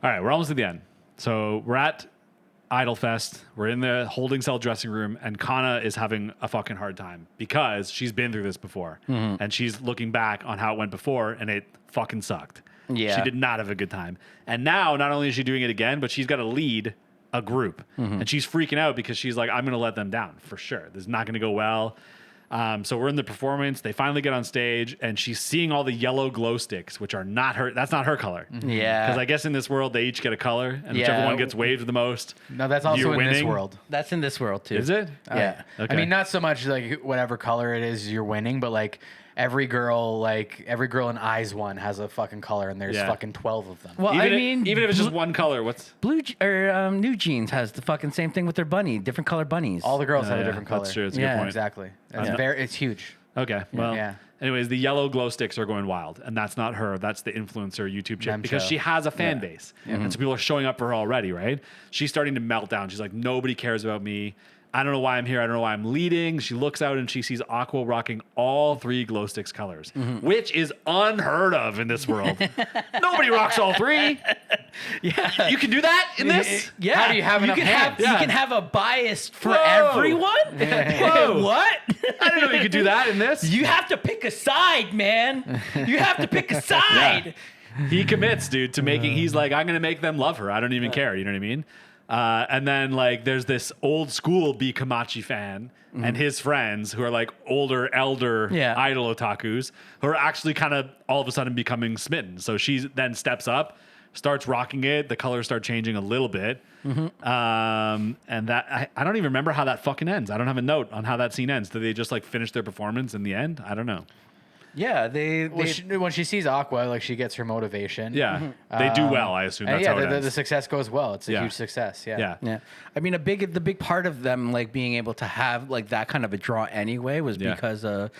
All right, we're almost at the end. So we're at Idol Fest. We're in the holding cell dressing room, and Kana is having a fucking hard time because she's been through this before, and she's looking back on how it went before, and it fucking sucked. Yeah. She did not have a good time. And now, not only is she doing it again, but she's got to lead a group, and she's freaking out because she's like, I'm going to let them down for sure. This is not going to go well. So we're in the performance. They finally get on stage, and she's seeing all the yellow glow sticks, which are not her. That's not her color. Yeah. Because I guess in this world, they each get a color, and whichever Yeah. one gets waved the most. No, that's also You're in this winning. world. That's in this world too. Is it? Yeah. Okay. I mean, not so much like whatever color it is you're winning, but like every girl in Eyes One has a fucking color, and there's Yeah. fucking 12 of them. Well, Even I mean, even if it's just one color, what's New Jeans has the fucking same thing with their bunny, different colored bunnies. All the girls have a yeah, different color. That's true. It's a Yeah. good point. Exactly. It's Yeah. it's huge. Okay. Well, Yeah. anyways, the yellow glow sticks are going wild, and that's not her. That's the influencer YouTube chick Them because show. she has a fan base, and so people are showing up for her already. Right? She's starting to melt down. She's like, nobody cares about me. I don't know why I'm here. I don't know why I'm leading. She looks out and she sees Aqua rocking all 3 glow sticks colors, which is unheard of in this world. Nobody rocks all 3. Yeah. You can do that in this? Yeah. How do you have enough can hands? You Yeah. can have a bias for Whoa. everyone? Whoa. What? I didn't know you could do that in this. You have to pick a side, man. You have to pick a side. He commits, dude, to making. He's like, I'm gonna make them love her. I don't even care. You know what I mean? And then like, there's this old school Bikamachi fan and his friends who are like elder Yeah. idol otakus who are actually kind of all of a sudden becoming smitten. So she then steps up, starts rocking it. The colors start changing a little bit. And that I don't even remember how that fucking ends. I don't have a note on how that scene ends. Do they just like finish their performance in the end? I don't know. Yeah, they When she sees Aqua, like she gets her motivation. Yeah, they do well. I assume And that's yeah, how it the ends. success goes well. It's a Yeah. huge success. Yeah. Yeah. I mean, the big part of them like being able to have like that kind of a draw anyway was Yeah. because of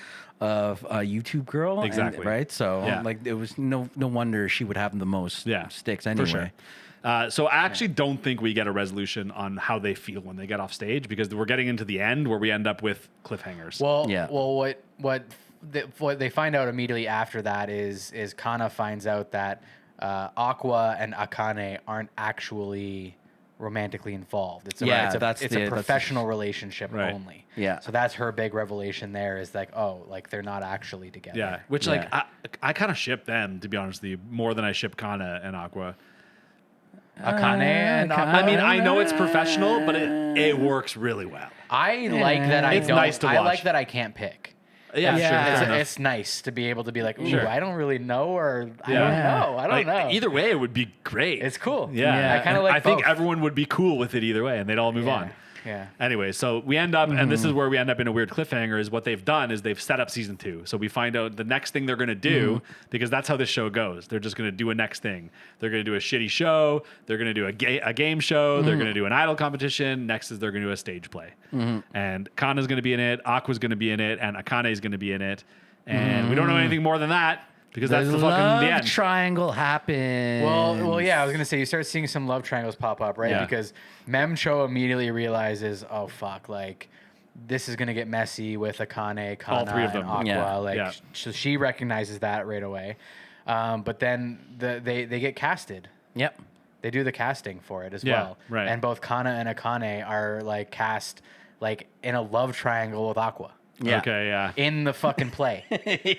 a YouTube girl, and- Exactly. right? So Yeah. like it was no wonder she would have the most sticks anyway. For sure. So I actually don't think we get a resolution on how they feel when they get off stage because we're getting into the end where we end up with cliffhangers. Well, Yeah. what they find out immediately after that is Kana finds out that Aqua and Akane aren't actually romantically involved. It's a professional relationship Right. only. Yeah. So that's her big revelation there is like, oh, like they're not actually together. yeah, which Yeah. like I kind of ship them to be honest with you more than I ship Kana and Aqua. Akane and Aqua. I mean, I know it's professional, but it works really well. I like that It's nice to I watch. like that I can't pick. Yeah, Yeah. sure. It's, fair enough. it's nice to be able to be like, ooh, Sure. I don't really know, or I Yeah. don't know. I don't Like, know. either way, it would be great. It's cool. Yeah, Yeah. I kind of And like I think both. everyone would be cool with it either way, and they'd all move on. Yeah. Anyway, so we end up, and this is where we end up in a weird cliffhanger. Is what they've done is they've set up season 2. So we find out the next thing they're going to do because that's how this show goes. They're just going to do a next thing. They're going to do a shitty show. They're going to do a game show. They're going to do an idol competition. Next is they're going to do a stage play. And Kana's going to be in it. Aqua's going to be in it, and Akane is going to be in it. And we don't know anything more than that because that's the love fucking the end. triangle happens. Well, yeah. I was gonna say you start seeing some love triangles pop up, right? Yeah. Because Memcho immediately realizes, oh fuck, like this is gonna get messy with Akane, Kana, All three of and them. Aqua. Yeah. Like, Yeah. so she recognizes that right away. But then they get casted. Yep. They do the casting for it as Yeah, well. right. And both Kana and Akane are like cast like in a love triangle with Aqua Yeah. Okay, yeah. in the fucking play.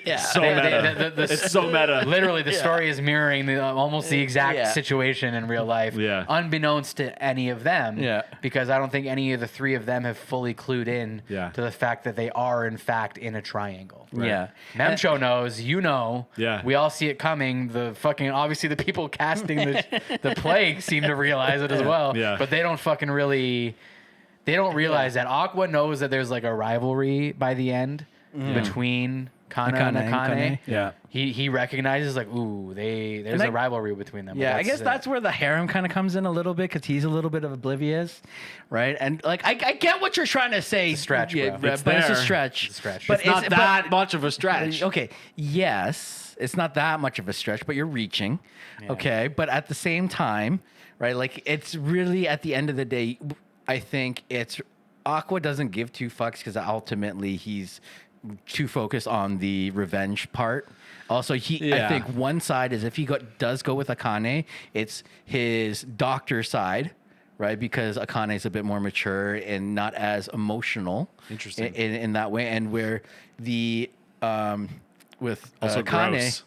Yeah. So They- meta. It's so meta. Literally, the story is mirroring almost the exact Yeah. situation in real life, Yeah. unbeknownst to any of them. Yeah. Because I don't think any of the three of them have fully clued in Yeah. to the fact that they are, in fact, in a triangle. Yeah. Memcho knows, you know. Yeah. We all see it coming. Obviously the people casting the play seem to realize it as well. Yeah. But they don't fucking really. They don't realize that Aqua knows that there's like a rivalry by the end between Kana and Akane. Yeah. He recognizes like, ooh, there's a rivalry between them. But Yeah, I guess that's where the harem kind of comes in a little bit because he's a little bit of oblivious, right? And like, I get what you're trying to say, It's a stretch, bro. yeah, It's but it's a there. stretch. It's a stretch. But It's not that much of a stretch. Okay, yes, it's not that much of a stretch, but you're reaching. Okay, but at the same time, right? Like, it's really at the end of the day, I think it's Aqua doesn't give two fucks because ultimately he's too focused on the revenge part. Also, I Yeah. think one side is if he does go with Akane, it's his doctor side, right? Because Akane is a bit more mature and not as emotional. Interesting. In that way, and where the with Also Kane, gross.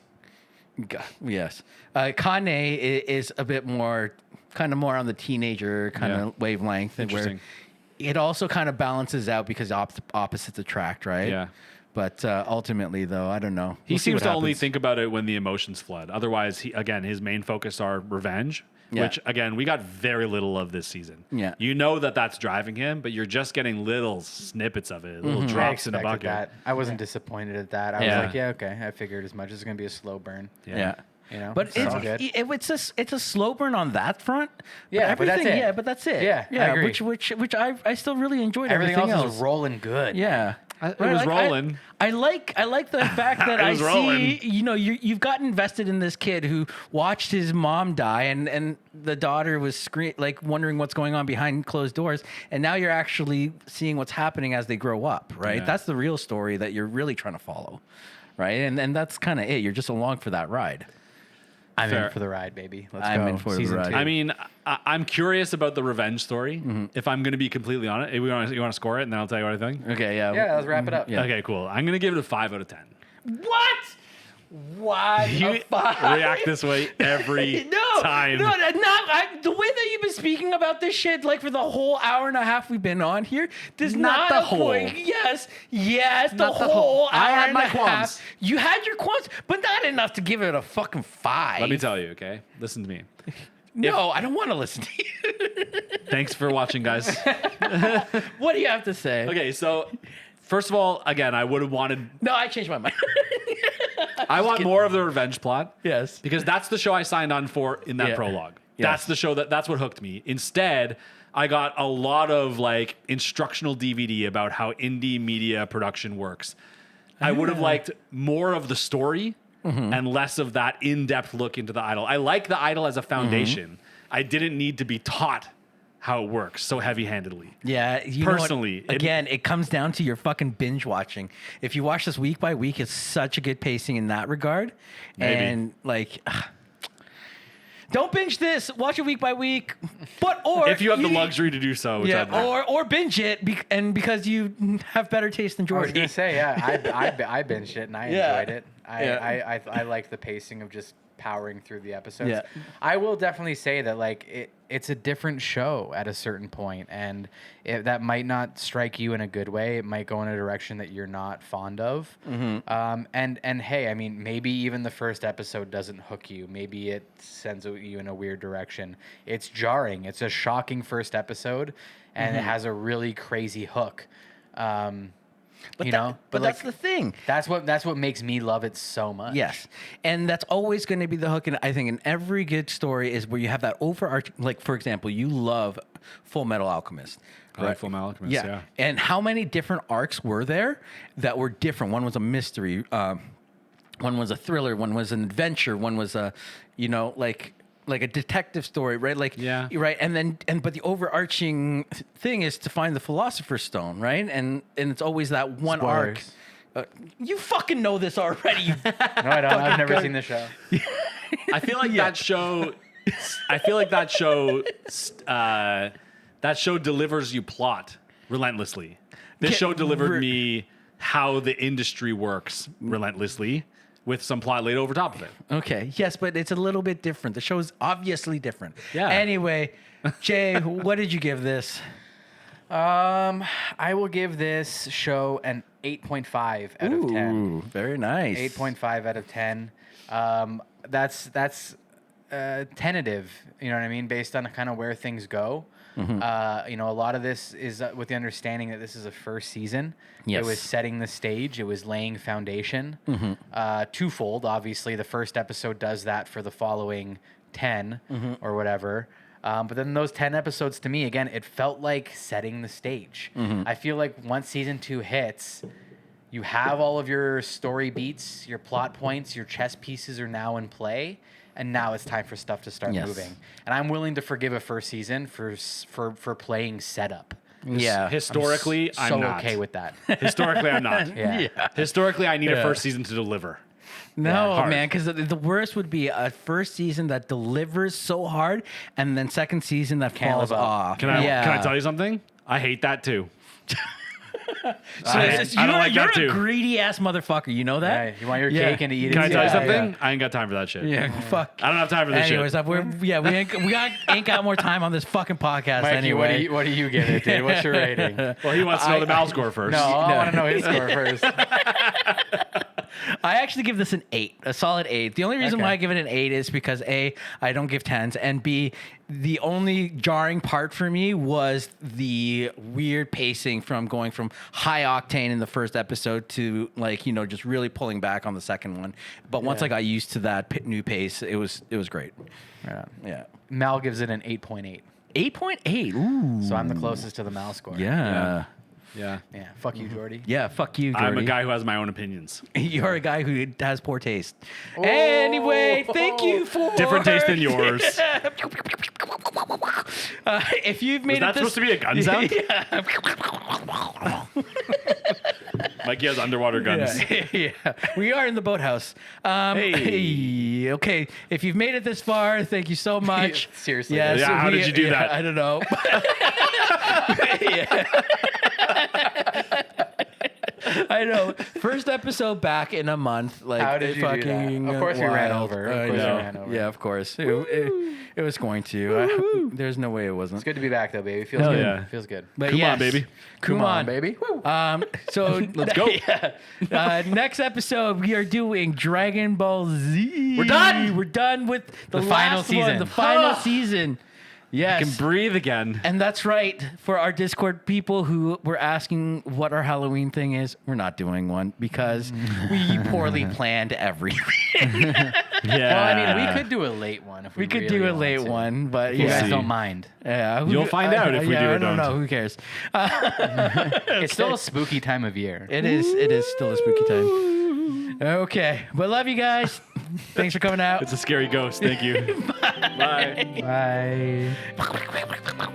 yes, Kane is a bit more, kind of more on the teenager kind Yeah. of wavelength, and where Interesting. it also kind of balances out because opposites attract, right? Yeah. But ultimately, though, I don't know. He We'll see seems what to only happens. think about it when the emotions flood. Otherwise, his main focus are revenge, Yeah. which again we got very little of this season. Yeah. You know that's driving him, but you're just getting little snippets of it, little I drops in a expected bucket. that. I wasn't disappointed at that. I Yeah. was like, yeah, okay. I figured as much. It's gonna be a slow burn. Yeah. You know, But it's all good. it's a slow burn on that front. Yeah, but that's everything- it. Yeah, but that's it. Yeah, I agree. Which I still really enjoyed. Everything Everything else is rolling good. Yeah. It was rolling. I like the fact that It I was see, rolling. you've gotten invested in this kid who watched his mom die and the daughter was wondering what's going on behind closed doors, and now you're actually seeing what's happening as they grow up, right? Yeah. That's the real story that you're really trying to follow, right? And that's kind of it. You're just along for that ride. I'm Fair. in for the ride, baby. Let's I'm go. in for the Season ride. 2. I mean, I'm curious about the revenge story. Mm-hmm. If I'm going to be completely honest, you want to score it, and then I'll tell you what I think. Okay, yeah. yeah, let's wrap it up. Yeah. Okay, cool. I'm going to give it a 5 out of 10. What? Why? You react this way every time. The way that you've been speaking about this shit, like for the whole hour and a half we've been on here, does Not not the a whole. point. Yes, the Not the whole whole. I hour had and my a qualms. half. You had your qualms, but not enough to give it a fucking 5. Let me tell you, okay? Listen to me. No, I don't want to listen to you. Thanks for watching, guys. What do you have to say? Okay, so first of all, again, I would have wanted. No, I changed my mind. I want more of the revenge plot. Yes. Because that's the show I signed on for in that prologue. Yes. That's the show that's what hooked me. Instead, I got a lot of like instructional DVD about how indie media production works. I would have liked more of the story and less of that in-depth look into the idol. I like the idol as a foundation. I didn't need to be taught how it works so heavy-handedly. Yeah, Personally, again, it comes down to your fucking binge watching. If you watch this week by week, it's such a good pacing in that regard. Maybe. And like, don't binge this. Watch it week by week. But or if you have the luxury to do so, which I'd like. or binge it because you have better taste than I Jordy. was gonna say, yeah, I binged it and I enjoyed it. I like the pacing of just powering through the episodes. Yeah. I will definitely say that like it's a different show at a certain point, and that might not strike you in a good way. It might go in a direction that you're not fond of. And hey, I mean, maybe even the first episode doesn't hook you. Maybe it sends you in a weird direction. It's jarring. It's a shocking first episode, and it has a really crazy hook. But that's the thing. That's what makes me love it so much. Yes. And that's always going to be the hook. And I think in every good story is where you have that overarching, like, for example, you love Full Metal Alchemist. I like Full Metal Alchemist, yeah. And how many different arcs were there that were different? One was a mystery. One was a thriller. One was an adventure. One was a, like a detective story, right? Like, right. But the overarching thing is to find the Philosopher's Stone, right? And it's always that one arc. You fucking know this already. You No, I don't. I've never seen the show. I feel like that show. I feel like that show. That show delivers you plot relentlessly. This show delivered me how the industry works relentlessly, with some plot laid over top of it. Okay. Yes, but it's a little bit different. The show is obviously different. Yeah. Anyway, Jay, what did you give this? I will give this show an 8.5 out of 10. Ooh, very nice. 8.5 out of 10. That's tentative, you know what I mean, based on kind of where things go. A lot of this is with the understanding that this is a first season. Yes. It was setting the stage. It was laying foundation. Twofold, obviously. The first episode does that for the following 10 or whatever. But then those 10 episodes, to me, again, it felt like setting the stage. I feel like once season 2 hits, you have all of your story beats, your plot points, your chess pieces are now in play. And now it's time for stuff to start moving. And I'm willing to forgive a first season for playing setup. Yeah. Historically, I'm not okay with that. Historically, I'm not. Historically, I need a first season to deliver. No, man, because the worst would be a first season that delivers so hard, and then second season that falls off. Can I tell you something? I hate that too. I don't like that too. You're a greedy ass motherfucker. You know that? Yeah, you want your cake and to eat it. Can I tell you something? Yeah. I ain't got time for that shit. Yeah, fuck. I don't have time for this Anyways, shit. ain't got more time on this fucking podcast Mikey, anyway. what do you give it, dude? What's your rating? Well, he wants to know the Mal score first. No, I want to know his score first. I actually give this an 8, a solid 8. The only reason why I give it an 8 is because A, I don't give 10s, and B, the only jarring part for me was the weird pacing from going from high octane in the first episode to just really pulling back on the second one. But once I got used to that new pace, it was great. Yeah. Mal gives it an 8.8. 8.8. Ooh. So I'm the closest to the Mal score. Yeah. Yeah. Yeah. Fuck you, Jordy. Yeah, fuck you, Jordy. I'm a guy who has my own opinions. You're a guy who has poor taste. Anyway, thank you for... Different taste than yours. If you've made Was that supposed to be a gun sound? Yeah. Mikey has underwater guns. Yeah. We are in the boathouse. Hey. Okay. If you've made it this far, thank you so much. Seriously. Yes, Yeah, how did you do that? I don't know. I know. First episode back in a month. Like, how did you do that? Of course we ran over. I know. Yeah, of course. It was going to. There's no way it wasn't. It's good to be back, though, baby. Feels Hell good. yeah. Feels good. But Come on, baby. Come on, baby. Woo. So Let's go. Next episode, we are doing Dragon Ball Z. We're done. We're done with the final last season. one, the final season. Yes. I can breathe again. And that's right. For our Discord people who were asking what our Halloween thing is, we're not doing one because we poorly planned everything. Yeah. Well, I mean, we could do a late one if we We could really do a wanted late to. one, but You guys see. don't mind. Yeah, You'll find out if we do or I don't don't. know. Who cares? It's still a spooky time of year. It is. It is still a spooky time. Okay, but love you guys. Thanks for coming out. It's a scary ghost. Thank you. Bye. Bye.